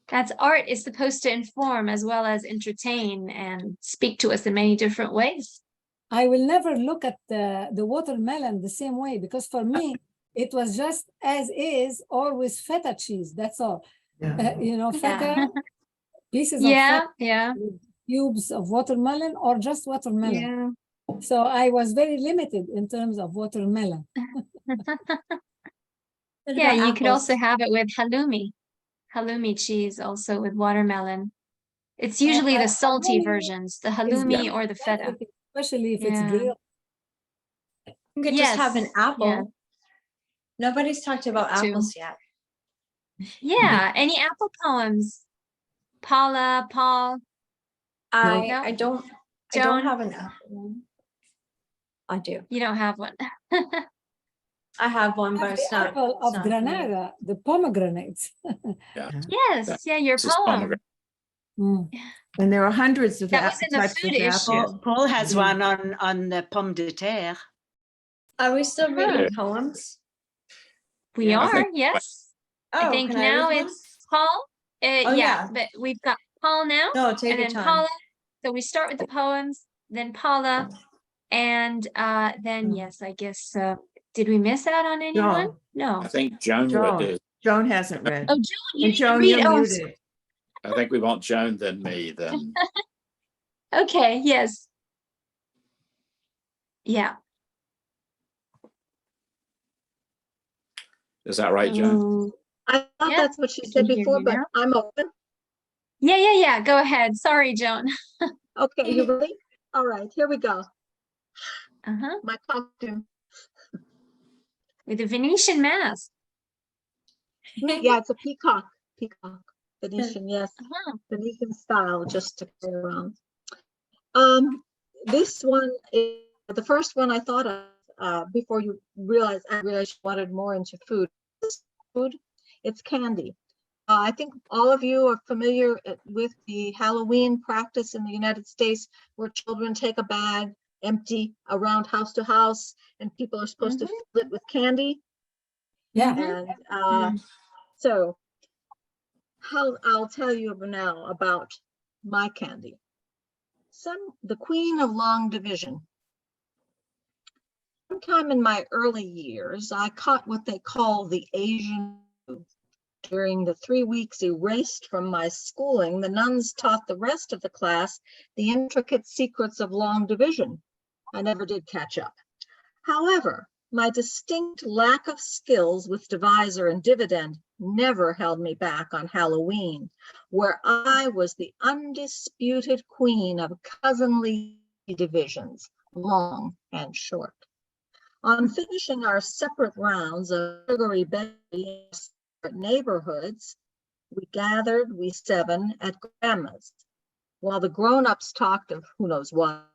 A: that's art is supposed to inform as well as entertain and speak to us in many different ways.
C: I will never look at the watermelon the same way because for me, it was just as is or with feta cheese. That's all.
H: Yeah.
C: Feta, pieces of
A: Yeah,
C: feta,
A: yeah,
C: cubes of watermelon or just watermelon.
A: yeah.
C: So I was very limited in terms of watermelon.
E: What
A: Yeah,
E: about
A: you could also
E: apples?
A: have it with halloumi cheese also with watermelon. It's usually the salty
C: halloumi
A: versions, the
C: It's
A: halloumi
C: very
A: or the feta.
C: sensitive, especially if it's
A: Yeah.
C: grilled.
E: You could just have an
A: Yes,
E: apple.
A: yeah.
E: Nobody's talked about
A: True.
E: apples yet.
A: Yeah, any apple poems? Paula, Paul,
E: I
A: No?
E: I don't
A: Joan?
E: have an apple one. I do.
A: You don't have one.
E: I have one, but
C: Have
E: it's
C: the
E: not.
C: apple
E: it's
C: of
E: not for me.
C: Granada, the pomegranates.
I: Yeah.
A: Yes, yeah, your
I: This is
A: poem.
I: pomegranate.
C: Mm.
H: And there are hundreds of
A: That was in the
H: types
A: food
H: of
A: issue.
H: apples.
B: Paul has
H: Mm.
B: one on the pomme de terre.
E: Are we still reading
I: Yeah.
E: poems?
A: We
B: Yeah.
I: I
A: are,
I: think-
A: yes. I
E: Oh,
A: think
E: can I
A: now
E: read one?
A: it's Paul.
E: Oh,
A: Yeah,
E: yeah.
A: but we've got Paul now,
E: No, take
A: and
E: your
A: then
E: time.
A: Paula. So we start with the poems, then Paula, and then yes, I guess. Did we miss out on anyone?
H: Joan.
A: No.
I: I think Joan
H: Joan.
I: would.
H: Joan hasn't read.
A: Oh, Joan, you
H: And
A: didn't
H: Joan,
A: read.
H: you're
A: Oh,
H: muted.
I: I think we want Joan then me then.
A: okay. Yes. Yeah.
I: Is that right, Joan?
A: Oh,
G: I thought
A: Yeah,
G: that's what she
A: I
G: said
A: can hear
G: before,
A: you
G: but
A: now.
G: I'm open.
A: Yeah. Go ahead. Sorry, Joan.
G: Okay, you ready? All right, here we go.
A: Uh-huh.
G: My costume.
A: With a Venetian mask.
G: Yeah, it's a peacock. Peacock. Venetian, yes.
A: Uh-huh.
G: Venetian style, just to carry around. This one is the first one I thought of before I realized you wanted more into food. It's candy. I think all of you are familiar with the Halloween practice in the United States, where children take a bag, empty around house to house, and people are supposed to fill it with candy.
C: Yeah.
G: And so I'll tell you now about my candy. The queen of long division. Sometime in my early years, I caught what they call the Asian flu. During the 3 weeks erased from my schooling, the nuns taught the rest of the class the intricate secrets of long division. I never did catch up. However, my distinct lack of skills with divisor and dividend never held me back on Halloween, where I was the undisputed queen of cousinly divisions, long and short. On finishing our separate rounds of sugary Betty in separate neighborhoods, we 7 at Grandma's, while the grown-ups talked of who knows what.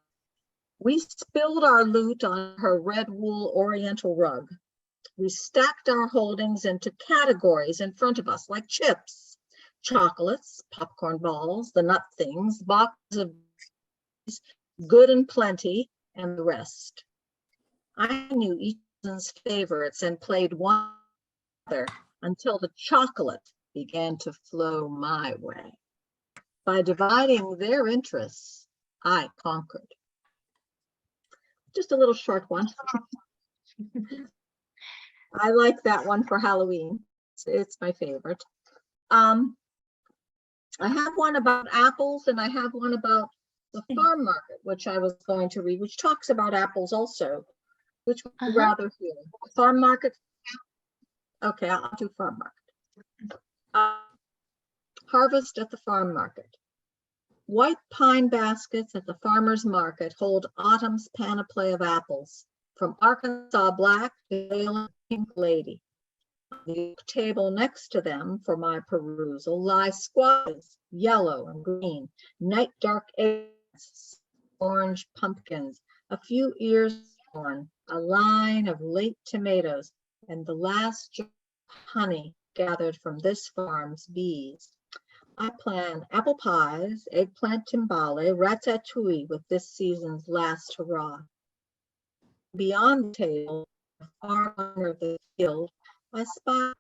G: We spilled our loot on her red wool oriental rug. We stacked our holdings into categories in front of us, like chips, chocolates, popcorn balls, the nut things, boxes of good and plenty, and the rest. I knew each person's favorites and played one other until the chocolate began to flow my way. By dividing their interests, I conquered. Just a little short one. I like that one for Halloween. It's my favorite. I have one about apples, and I have one about the farm market, which I was going to read, which talks about apples also. Which would you rather hear? Farm market? Okay, I'll do farm market. Harvest at the farm market. White pine baskets at the farmer's market hold autumn's panoply of apples, from Arkansas black to pale pink lady. On the table next to them for my perusal lie squashes, yellow and green, night dark eggs, orange pumpkins, a few ears of corn, a line of late tomatoes, and the last jar of honey gathered from this farm's bees. I plan apple pies, eggplant timbale, ratatouille with this season's last hurrah. Beyond the table, far under the field, I spot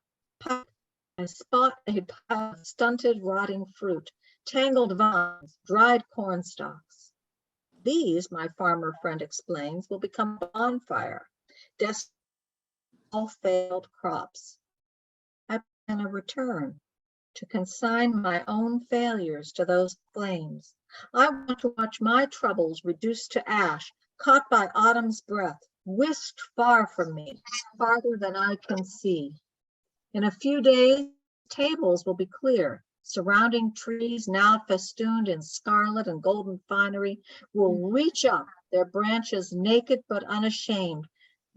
G: a pile of stunted, rotting fruit, tangled vines, dried corn stalks. These, my farmer friend explains, will become a bonfire, destined for all failed crops. I plan a return to consign my own failures to those flames. I want to watch my troubles reduced to ash, caught by autumn's breath, whisked far from me, farther than I can see. In a few days, tables will be clear. Surrounding trees, now festooned in scarlet and golden finery, will reach up, their branches naked but unashamed,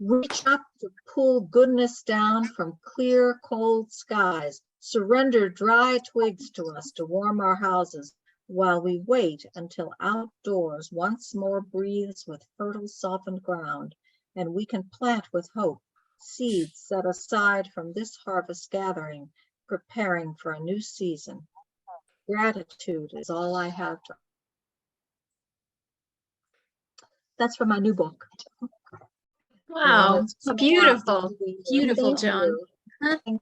G: reach up to pull goodness down from clear, cold skies, Surrender dry twigs to us to warm our houses while we wait until outdoors once more breathes with fertile softened ground, and we can plant with hope seeds set aside from this harvest gathering, preparing for a new season. Gratitude is all I have to. That's from my new book.
A: Wow,
G: It's coming out
A: beautiful,
G: in the-
A: beautiful,
G: Thank
A: Joan.
G: you.
A: Huh?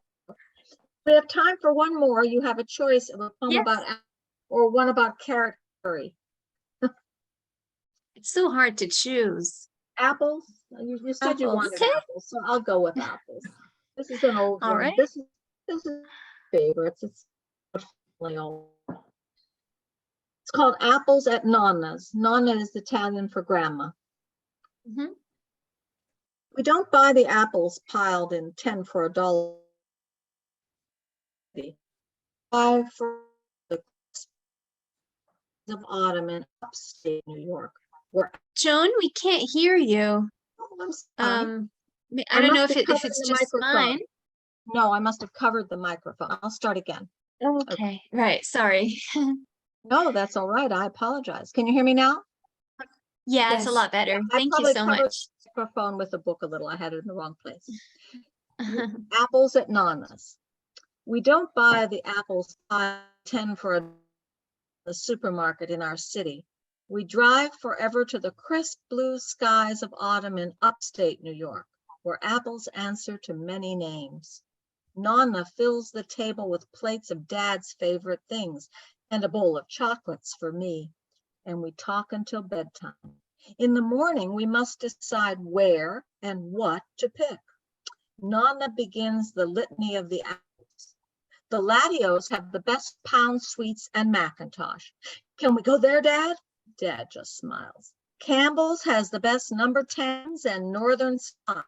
G: We have time for one more. You have a choice of a poem
A: Yes.
G: about or one about carrot curry.
A: It's so hard to choose.
G: Apples? You said you
A: Apples.
G: wanted
A: Okay.
G: apples, so I'll go with apples. This is an old
A: All
G: one.
A: right.
G: This is favorites. It's really old. It's called Apples at Nonna's. Nonna is Italian for grandma.
A: Mhm.
G: We don't buy the apples piled in 10 for $1. Buy for the of autumn in upstate New York. Where
A: Joan, we can't hear you.
G: oh, I'm sorry.
A: I don't know
G: must
A: if
G: have covered
A: it's
G: the
A: just
G: microphone.
A: mine.
G: No, I must have covered the microphone. I'll start again.
A: Okay, right. Sorry.
G: No, that's all right. I apologize. Can you hear me now?
A: Yeah, it's a
H: Yes.
A: lot better.
G: I
A: Thank you
G: probably
A: so
G: covered
A: much.
G: the microphone with the book a little. I had it in the wrong place. Apples at Nonna's. We don't buy the apples 10 for the supermarket in our city. We drive forever to the crisp blue skies of autumn in upstate New York, where apples answer to many names. Nonna fills the table with plates of Dad's favorite things and a bowl of chocolates for me, and we talk until bedtime. In the morning, we must decide where and what to pick. Nonna begins the litany of the apples. The Latios have the best pound sweets and Macintosh. Can we go there, Dad? Dad just smiles. Campbell's has the best number 10s and Northern Spot.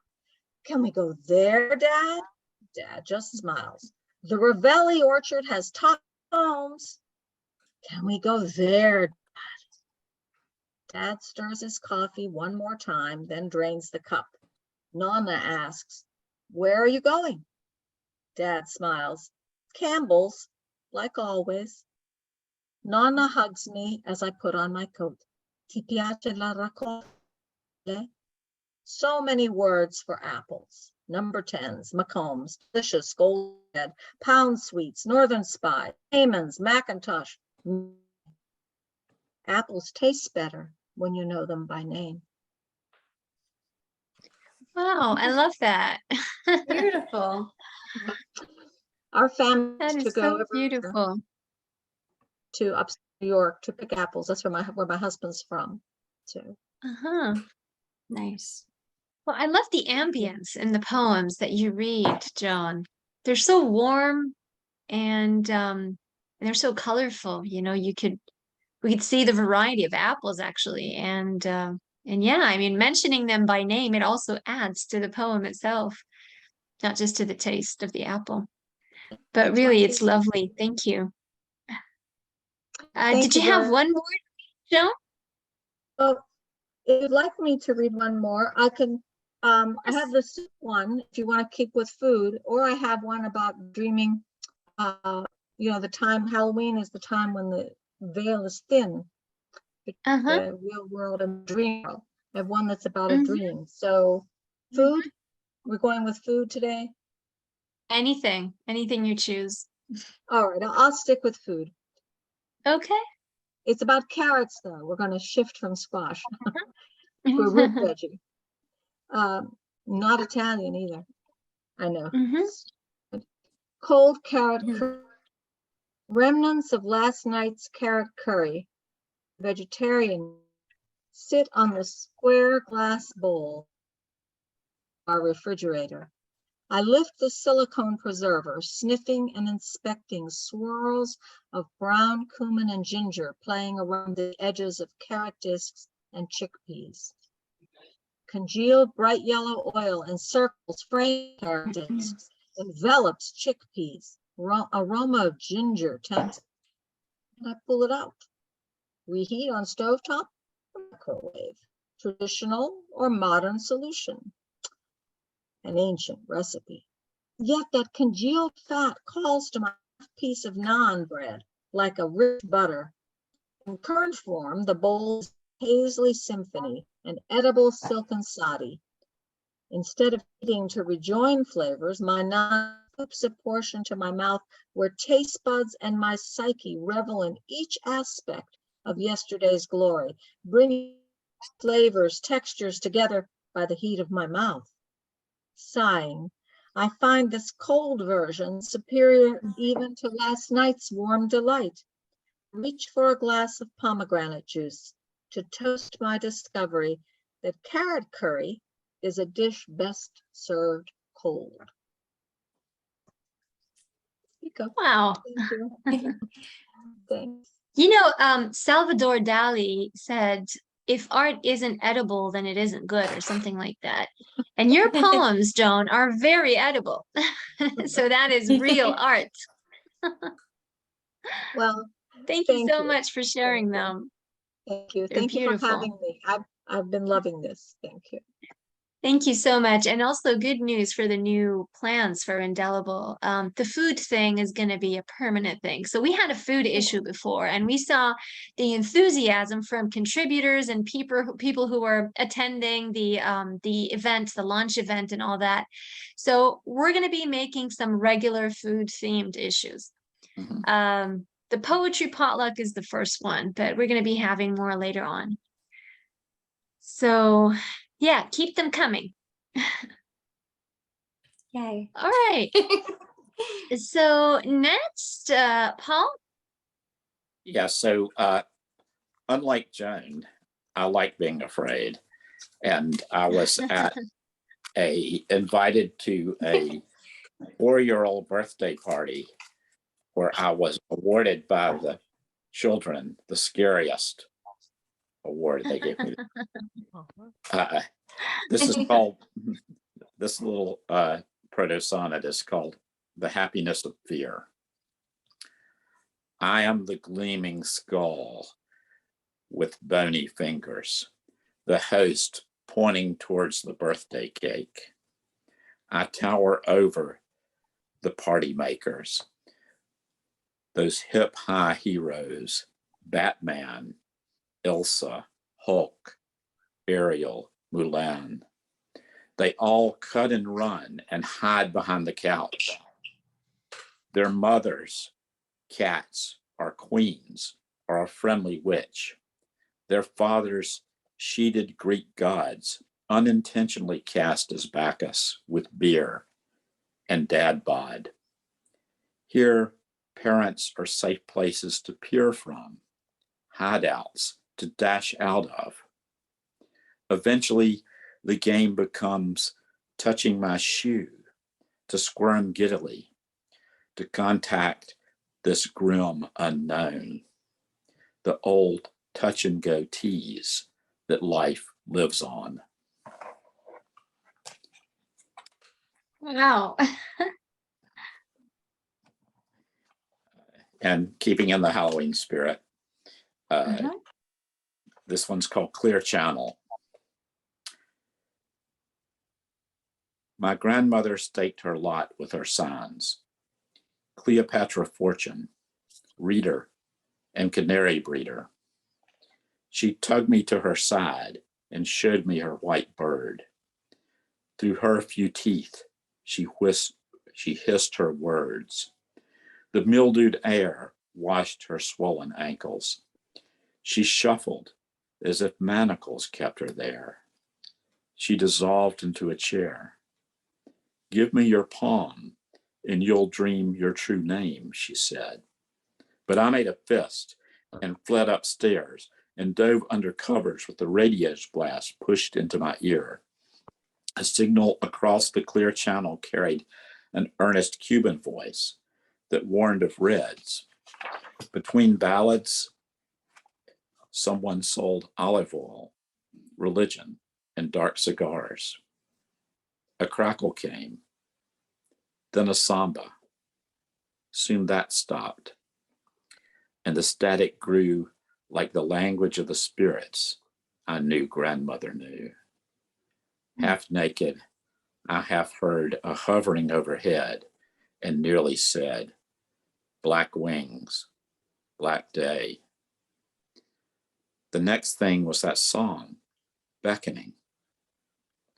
G: Can we go there, Dad? Dad just smiles. The Ravelli orchard has top homes. Can we go there, Dad? Dad stirs his coffee one more time, then drains the cup. Nonna asks, where are you going? Dad smiles. Campbell's, like always. Nonna hugs me as I put on my coat. Ti piace la raccolte? So many words for apples. Number 10s, Macombs, delicious, gold red, pound sweets, Northern Spy, Haymans, Macintosh. Apples taste better when you know them by name.
A: Wow, I love that.
E: Beautiful.
G: Our family
A: That
G: to
A: is
G: go
A: so
G: over
A: beautiful.
G: to upstate New York to pick apples. That's where my husband's from, too.
A: Uh-huh.
E: Nice.
A: Well, I love the ambience in the poems that you read, Joan. They're so warm and they're so colorful. You know, we could see the variety of apples actually. And yeah, I mean, mentioning them by name, it also adds to the poem itself, not just to the taste of the apple. But really, it's lovely. Thank you.
G: Thank
A: Did you
G: you
A: have
G: very-
A: one more, Joan?
G: Well, if you'd like me to read one more, I can. I have this one if you want to keep with food, or I have one about dreaming. You know, the time Halloween is the time when the veil is thin between the real world and the dream world. I have one that's about a dream. So, food. We're going with food today.
A: Anything you choose.
G: All right, I'll stick with food.
A: Okay.
G: It's about carrots, though. We're going to shift from squash to a root veggie. Not Italian either. I know. Cold carrot curry. Remnants of last night's carrot curry. Vegetarian sit on the square glass bowl. Our refrigerator. I lift the silicone preserver, sniffing and inspecting swirls of brown cumin and ginger playing around the edges of carrot discs and chickpeas. Congealed bright yellow oil encircles frame carrot discs, envelops chickpeas. Aroma of ginger tempts. I pull it out. Reheat on stovetop, microwave. Traditional or modern solution. An ancient recipe. Yet that congealed fat calls to my piece of naan bread like a rich butter. In current form, the bowl's paisley symphony, an edible silken sati. Instead of eating to rejoin flavors, my naan scoops a portion to my mouth where taste buds and my psyche revel in each aspect of yesterday's glory, bringing flavors, textures together by the heat of my mouth. Sighing, I find this cold version superior even to last night's warm delight. Reach for a glass of pomegranate juice to toast my discovery that carrot curry is a dish best served cold. You go.
A: Wow.
G: Thank you. Thanks.
A: You know, Salvador Dali said, if art isn't edible, then it isn't good, or something like that. And your poems, Joan, are very edible. So that is real art.
G: Well,
A: Thank you
G: thank
A: so
G: you.
A: much for sharing
G: Thank you.
A: them.
G: Thank you.
A: They're
G: Thank you for
A: beautiful.
G: having me. I've been loving this. Thank you.
A: Thank you so much. And also good news for the new plans for Indelible. The food thing is going to be a permanent thing. So we had a food issue before, and we saw the enthusiasm from contributors and people who were attending the event, the launch event and all that. So we're going to be making some regular food themed issues. The poetry potluck is the first one, but we're going to be having more later on. So yeah, keep them coming.
E: Yay.
A: All right. So next, Paul.
I: Yeah, so unlike Joan, I like being afraid. And I was invited to a 4-year-old birthday party where I was awarded by the children the scariest award they gave me. This is called, this little proto-sonnet is called The Happiness of Fear. I am the gleaming skull with bony fingers, the host pointing towards the birthday cake. I tower over the party makers, those hip high heroes, Batman, Elsa, Hulk, Ariel, Mulan. They all cut and run and hide behind the couch. Their mothers, cats, are queens or a friendly witch. Their fathers, sheeted Greek gods, unintentionally cast as Bacchus with beer and dad bod. Here, parents are safe places to peer from, hideouts to dash out of. Eventually, the game becomes touching my shoe, to squirm giddily, to contact this grim unknown, the old touch and go tease that life lives on.
A: Wow.
I: And keeping in the Halloween spirit, this one's called Clear Channel. My grandmother staked her lot with her signs: Cleopatra Fortune, Reader, and Canary Breeder. She tugged me to her side and showed me her white bird. Through her few teeth, she hissed her words. The mildewed air washed her swollen ankles. She shuffled as if manacles kept her there. She dissolved into a chair. Give me your palm and you'll dream your true name, she said. But I made a fist and fled upstairs and dove under covers with the radio's blast pushed into my ear. A signal across the clear channel carried an earnest Cuban voice that warned of reds. Between ballads, someone sold olive oil, religion, and dark cigars. A crackle came, then a samba. Soon that stopped, and the static grew like the language of the spirits I knew grandmother knew. Half naked, I half heard a hovering overhead and nearly said, black wings, black day. The next thing was that song, beckoning.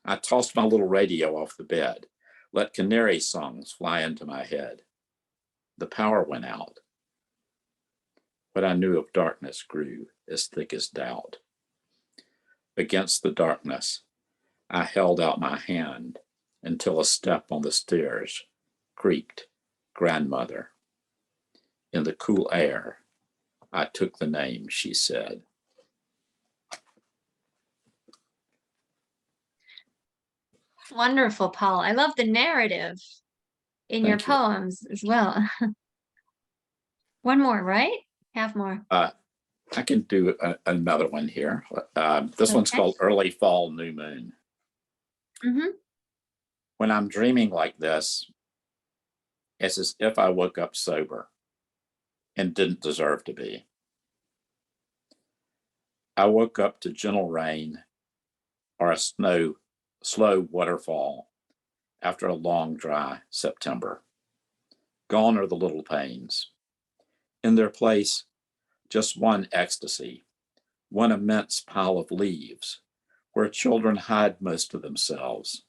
I: I tossed my little radio off the bed, let canary songs fly into my head. The power went out. What I knew of darkness grew as thick as doubt. Against the darkness, I held out my hand until a step on the stairs creaked, grandmother. In the cool air, I took the name she said.
A: Wonderful, Paul. I love the narrative in your
I: Thank you.
A: poems as well. One more, right? Half more.
I: I can do another one here. This one's
A: Okay.
I: called Early Fall New Moon.
A: Mm-hmm.
I: When I'm dreaming like this, it's as if I woke up sober and didn't deserve to be. I woke up to gentle rain or a slow waterfall after a long, dry September. Gone are the little pains. In their place, just one ecstasy, one immense pile of leaves where children hide most of themselves.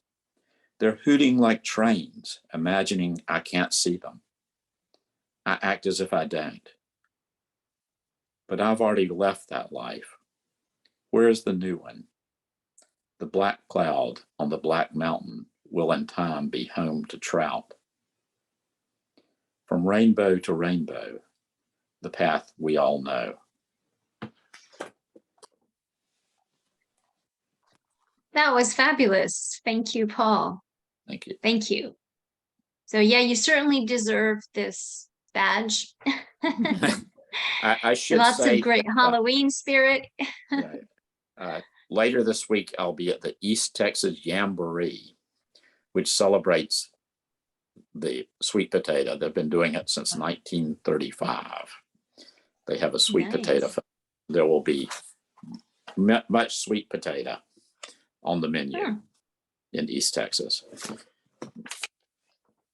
I: They're hooting like trains, imagining I can't see them. I act as if I don't. But I've already left that life. Where is the new one? The black cloud on the black mountain will in time be home to trout. From rainbow to rainbow, the path we all know.
A: That was fabulous. Thank you, Paul.
I: Thank you.
A: Thank you. So yeah, you certainly deserve this badge.
I: I should
A: Lots
I: say,
A: of great Halloween spirit.
I: later this week, I'll be at the East Texas Jamboree, which celebrates the sweet potato. They've been doing it since 1935. They have a sweet
A: Nice.
I: potato. There will be much sweet potato on the menu in East Texas.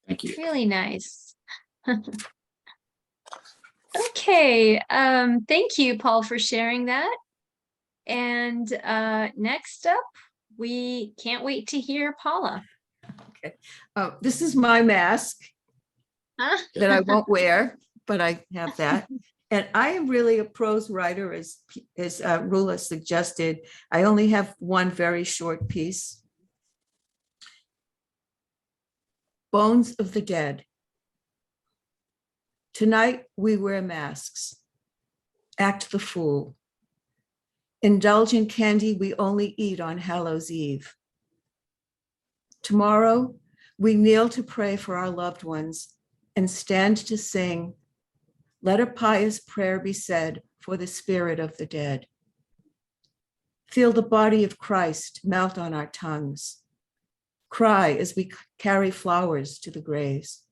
I: Thank you.
A: Really nice. Okay, thank you, Paul, for sharing that. And next up, we can't wait to hear Paula.
H: Okay. This is my mask
A: Huh?
H: that I won't wear, but I have that. And I am really a prose writer, as Rula suggested. I only have one very short piece. Bones of the Dead. Tonight we wear masks, act the fool, indulge in candy we only eat on Hallows Eve. Tomorrow we kneel to pray for our loved ones and stand to sing, let a pious prayer be said for the spirit of the dead. Feel the body of Christ melt on our tongues. Cry as we carry flowers to the graves.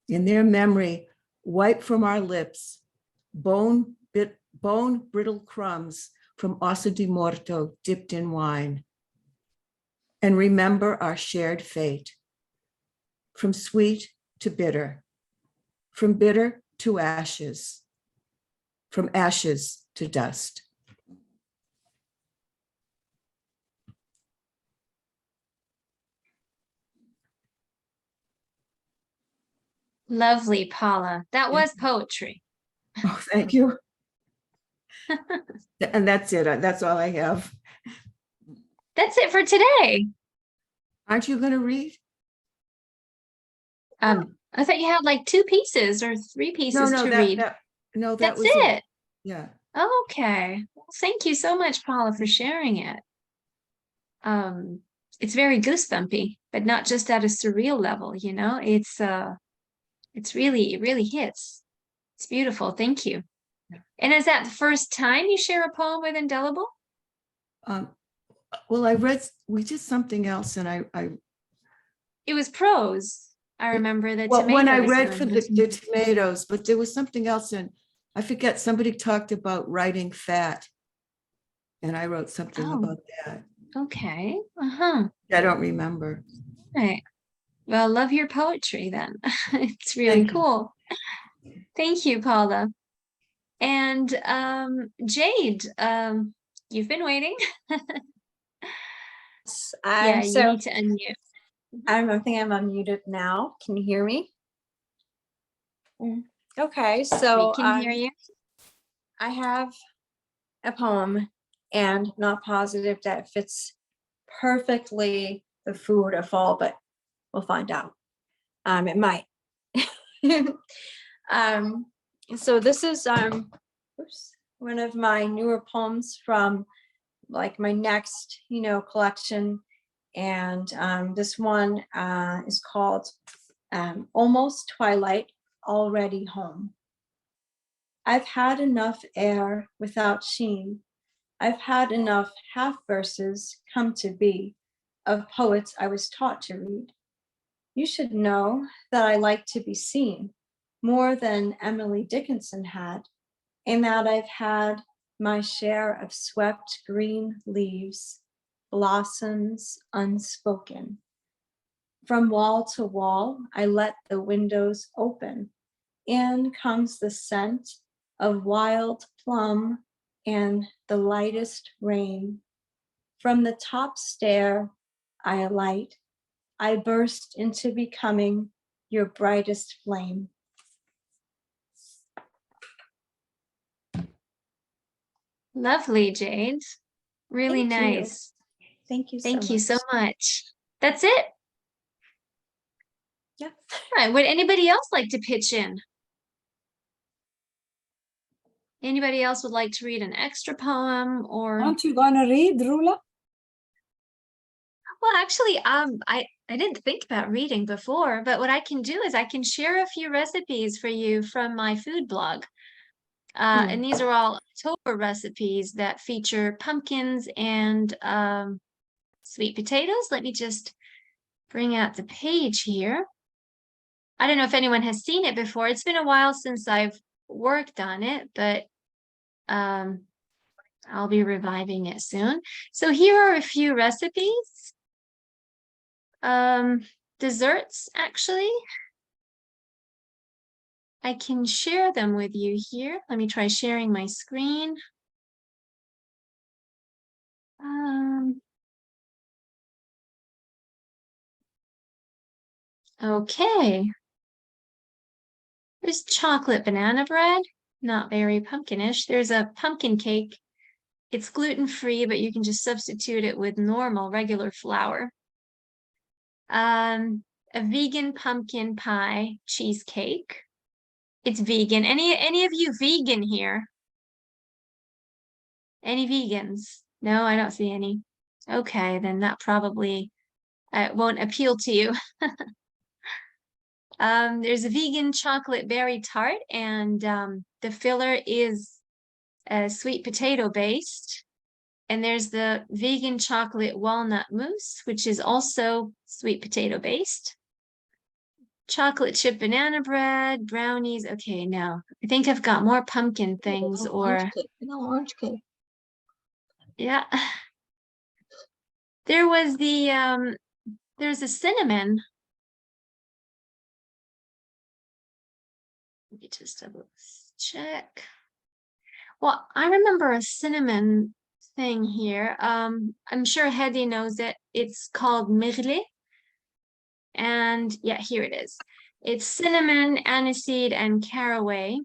H: In their memory, wipe from our lips bone brittle crumbs from ossa di morto dipped in wine. And remember our shared fate, from sweet to bitter, from bitter to ashes, from ashes to dust.
A: Lovely, Paula. That was poetry.
H: Oh, thank you. And that's it. That's all I have.
A: That's it for today.
H: Aren't you going to read?
A: I thought you had like 2 pieces or 3 pieces to read.
H: That
A: That's
H: was
A: it.
H: Yeah.
A: Okay. Well, thank you so much, Paula, for sharing it. It's very goosebumpy, but not just at a surreal level, you know. It really hits. It's beautiful. Thank you.
H: Yeah.
A: And is that the first time you share a poem with Indelible?
H: Well, we did something else, and
A: It was prose. I remember the tomatoes.
H: When I read for the tomatoes, but there was something else, and I forget, somebody talked about writing fat, and I wrote something about that.
A: Okay. Uh-huh.
H: I don't remember.
A: Right. Well, love your poetry then. It's really
H: Thank you.
A: cool. Thank you, Paula. And Jade, you've been waiting. Yeah, you
E: So
A: need to unmute.
E: I think I'm unmuted now. Can you hear me? Okay, so
A: We can hear you.
E: I have a poem, and not positive that it fits perfectly the food of fall, but we'll find out. It might. So this is one of my newer poems from like my next, collection. And this one is called Almost Twilight, Already Home. I've had enough air without sheen. I've had enough half verses come to be of poets I was taught to read. You should know that I like to be seen more than Emily Dickinson had, in that I've had my share of swept green leaves, blossoms unspoken. From wall to wall, I let the windows open. In comes the scent of wild plum and the lightest rain. From the top stair, I alight. I burst into becoming your brightest flame.
A: Lovely, Jade. Really
E: Thank you.
A: nice.
E: Thank you so
A: Thank you
E: much.
A: so much. That's it.
E: Yeah.
A: All right. Would anybody else like to pitch in? Anybody else would like to read an extra poem or?
C: Aren't you gonna read, Rula?
A: Well, actually, I didn't think about reading before, but what I can do is I can share a few recipes for you from my food blog. And these are all October recipes that feature pumpkins and sweet potatoes. Let me just bring out the page here. I don't know if anyone has seen it before. It's been a while since I've worked on it, but I'll be reviving it soon. So here are a few recipes. Desserts, actually. I can share them with you here. Let me try sharing my screen. Okay. There's chocolate banana bread, not very pumpkinish. There's a pumpkin cake. It's gluten-free, but you can just substitute it with normal, regular flour. A vegan pumpkin pie cheesecake. It's vegan. Any of you vegan here? Any vegans? No, I don't see any. Okay, then that probably won't appeal to you. There's a vegan chocolate berry tart, and the filler is sweet potato based. And there's the vegan chocolate walnut mousse, which is also sweet potato based. Chocolate chip banana bread, brownies. Okay, now I think I've got more pumpkin things or
G: Orange cake.
A: yeah. There was the there's a cinnamon. Let me just double check. Well, I remember a cinnamon thing here. I'm sure Hedy knows it. It's called mirli. And yeah, here it is. It's cinnamon, aniseed, and caraway.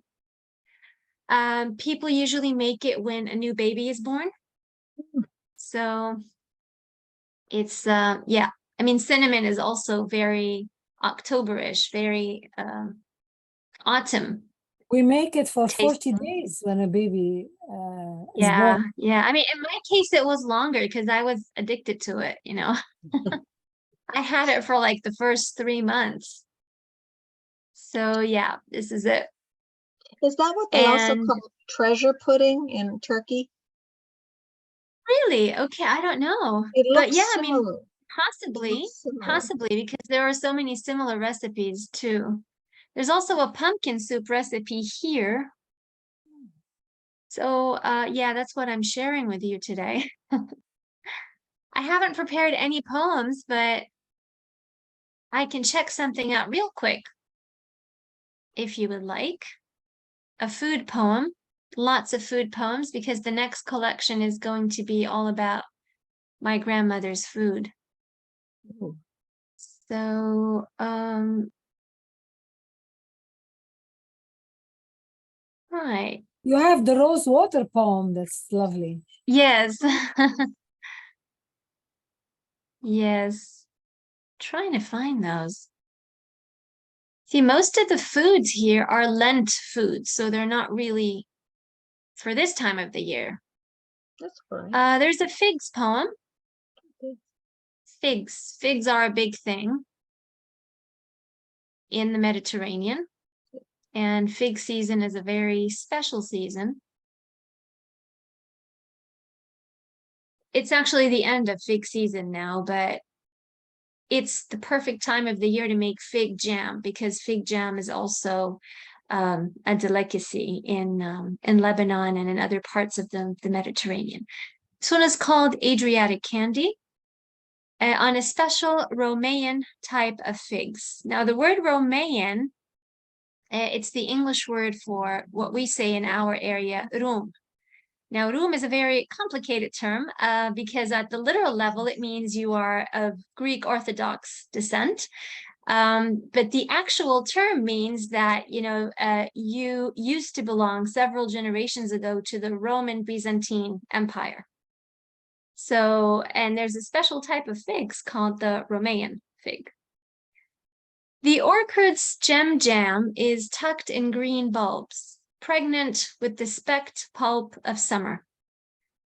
A: People usually make it when a new baby is born. So it's yeah. I mean, cinnamon is also very Octoberish, very autumn.
C: We make it for
A: Taste.
C: 40 days when a baby is
A: Yeah,
C: born.
A: yeah. I mean, in my case, it was longer because I was addicted to it, you know. I had it for like the first 3 months. So yeah, this is it.
G: Is that what they also
A: And
G: call treasure pudding in Turkey?
A: really, okay, I don't know.
G: It
A: But
G: looks
A: yeah, I mean,
G: similar.
A: possibly because there are so many similar recipes too. There's also a pumpkin soup recipe here. So yeah, that's what I'm sharing with you today. I haven't prepared any poems, but I can check something out real quick if you would like. A food poem, lots of food poems, because the next collection is going to be all about my grandmother's food.
G: Ooh.
A: So, right.
C: You have the rose water poem. That's lovely.
A: Yes. Yes. Trying to find those. See, most of the foods here are Lent foods, so they're not really for this time of the year.
G: That's fine.
A: There's a figs poem.
G: Okay.
A: Figs. Figs are a big thing in the Mediterranean, and fig season is a very special season. It's actually the end of fig season now, but it's the perfect time of the year to make fig jam, because fig jam is also a delicacy in Lebanon and in other parts of the Mediterranean. This one is called Adriatic candy, on a special Romanian type of figs. Now, the word Romanian, it's the English word for what we say in our area, rum. Now, rum is a very complicated term because at the literal level, it means you are of Greek Orthodox descent. But the actual term means that, you used to belong several generations ago to the Roman Byzantine Empire. So, and there's a special type of figs called the Romanian fig. The orchard's gem jam is tucked in green bulbs, pregnant with the specked pulp of summer.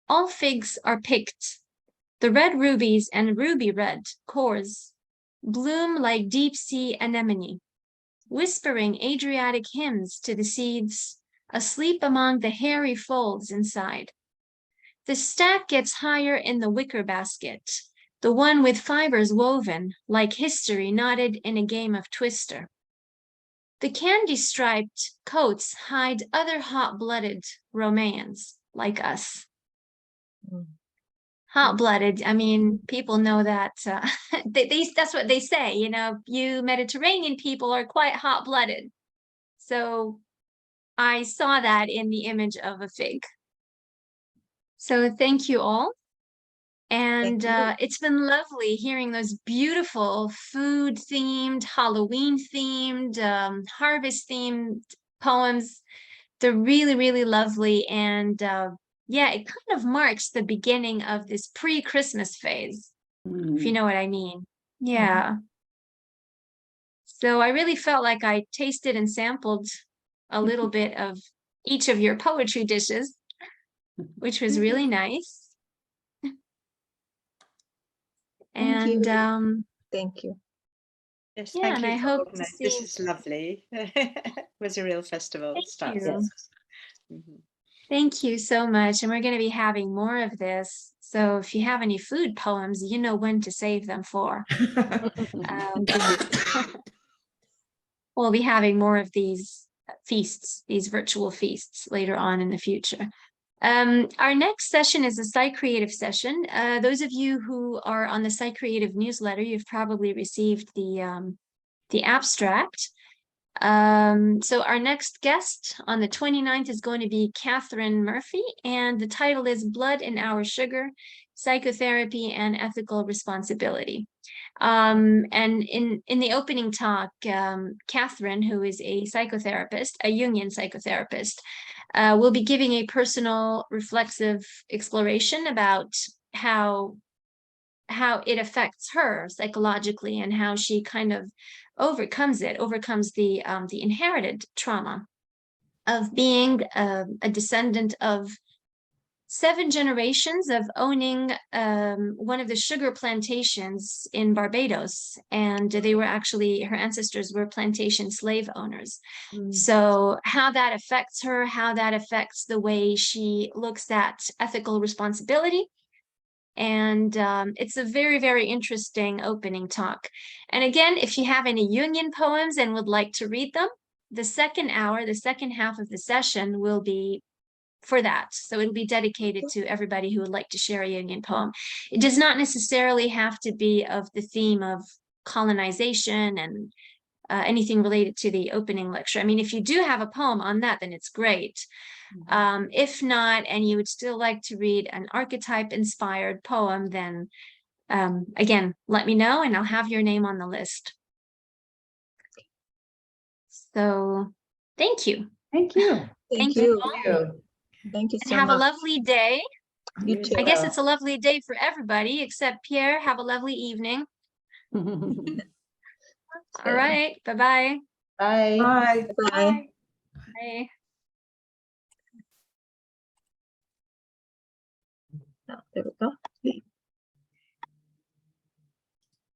A: All figs are picked. The red rubies and ruby red cores bloom like deep-sea anemone, whispering Adriatic hymns to the seeds asleep among the hairy folds inside. The stack gets higher in the wicker basket, the one with fibers woven like history knotted in a game of twister. The candy-striped coats hide other hot-blooded Romans like us. Hot-blooded, I mean, people know that, that's what they say, you Mediterranean people are quite hot-blooded. So I saw that in the image of a fig. So thank you all. And it's been lovely hearing those beautiful food-themed, Halloween-themed, harvest-themed poems. They're really, really lovely. And yeah, it kind of marks the beginning of this pre-Christmas phase, if you know what I mean. Yeah. So I really felt like I tasted and sampled a little bit of each of your poetry dishes, which was really nice.
G: Thank
A: And
G: you. Thank you.
B: Yes,
A: yeah,
B: thank
A: and
B: you
A: I
B: for
A: hope to
B: organizing.
A: see.
B: This is lovely. It was a real festival
A: Thank
B: stuff.
A: you.
B: Mhm.
A: Thank you so much. And we're going to be having more of this. So if you have any food poems, you know when to save them for. We'll be having more of these feasts, these virtual feasts later on in the future. Our next session is a PsyCreative session. Those of you who are on the PsyCreative newsletter, you've probably received the abstract. So our next guest on the 29th is going to be Catherine Murphy, and the title is Blood in Our Sugar, Psychotherapy and Ethical Responsibility. And in the opening talk, Catherine, who is a psychotherapist, a Jungian psychotherapist, will be giving a personal reflexive exploration about how it affects her psychologically and how she kind of overcomes the inherited trauma of being a descendant of 7 generations of owning one of the sugar plantations in Barbados. And they were actually, her ancestors were plantation slave owners. So how that affects her, how that affects the way she looks at ethical responsibility. And it's a very, very interesting opening talk. And again, if you have any Jungian poems and would like to read them, the second hour, the second half of the session will be for that. So it'll be dedicated to everybody who would like to share a Jungian poem. It does not necessarily have to be of the theme of colonization and anything related to the opening lecture. I mean, if you do have a poem on that, then it's great. If not, and you would still like to read an archetype-inspired poem, then again, let me know and I'll have your name on the list. So thank you.
F: Thank you.
G: Thank
A: Thank you
G: you.
A: all.
G: Thank you
A: And
G: so
A: have a
G: much.
A: lovely day.
G: You too.
A: I guess it's a lovely day for everybody except Pierre. Have a lovely evening. All right. Bye-bye.
F: Bye.
H: Bye.
G: Bye.
A: Bye.
G: There we go.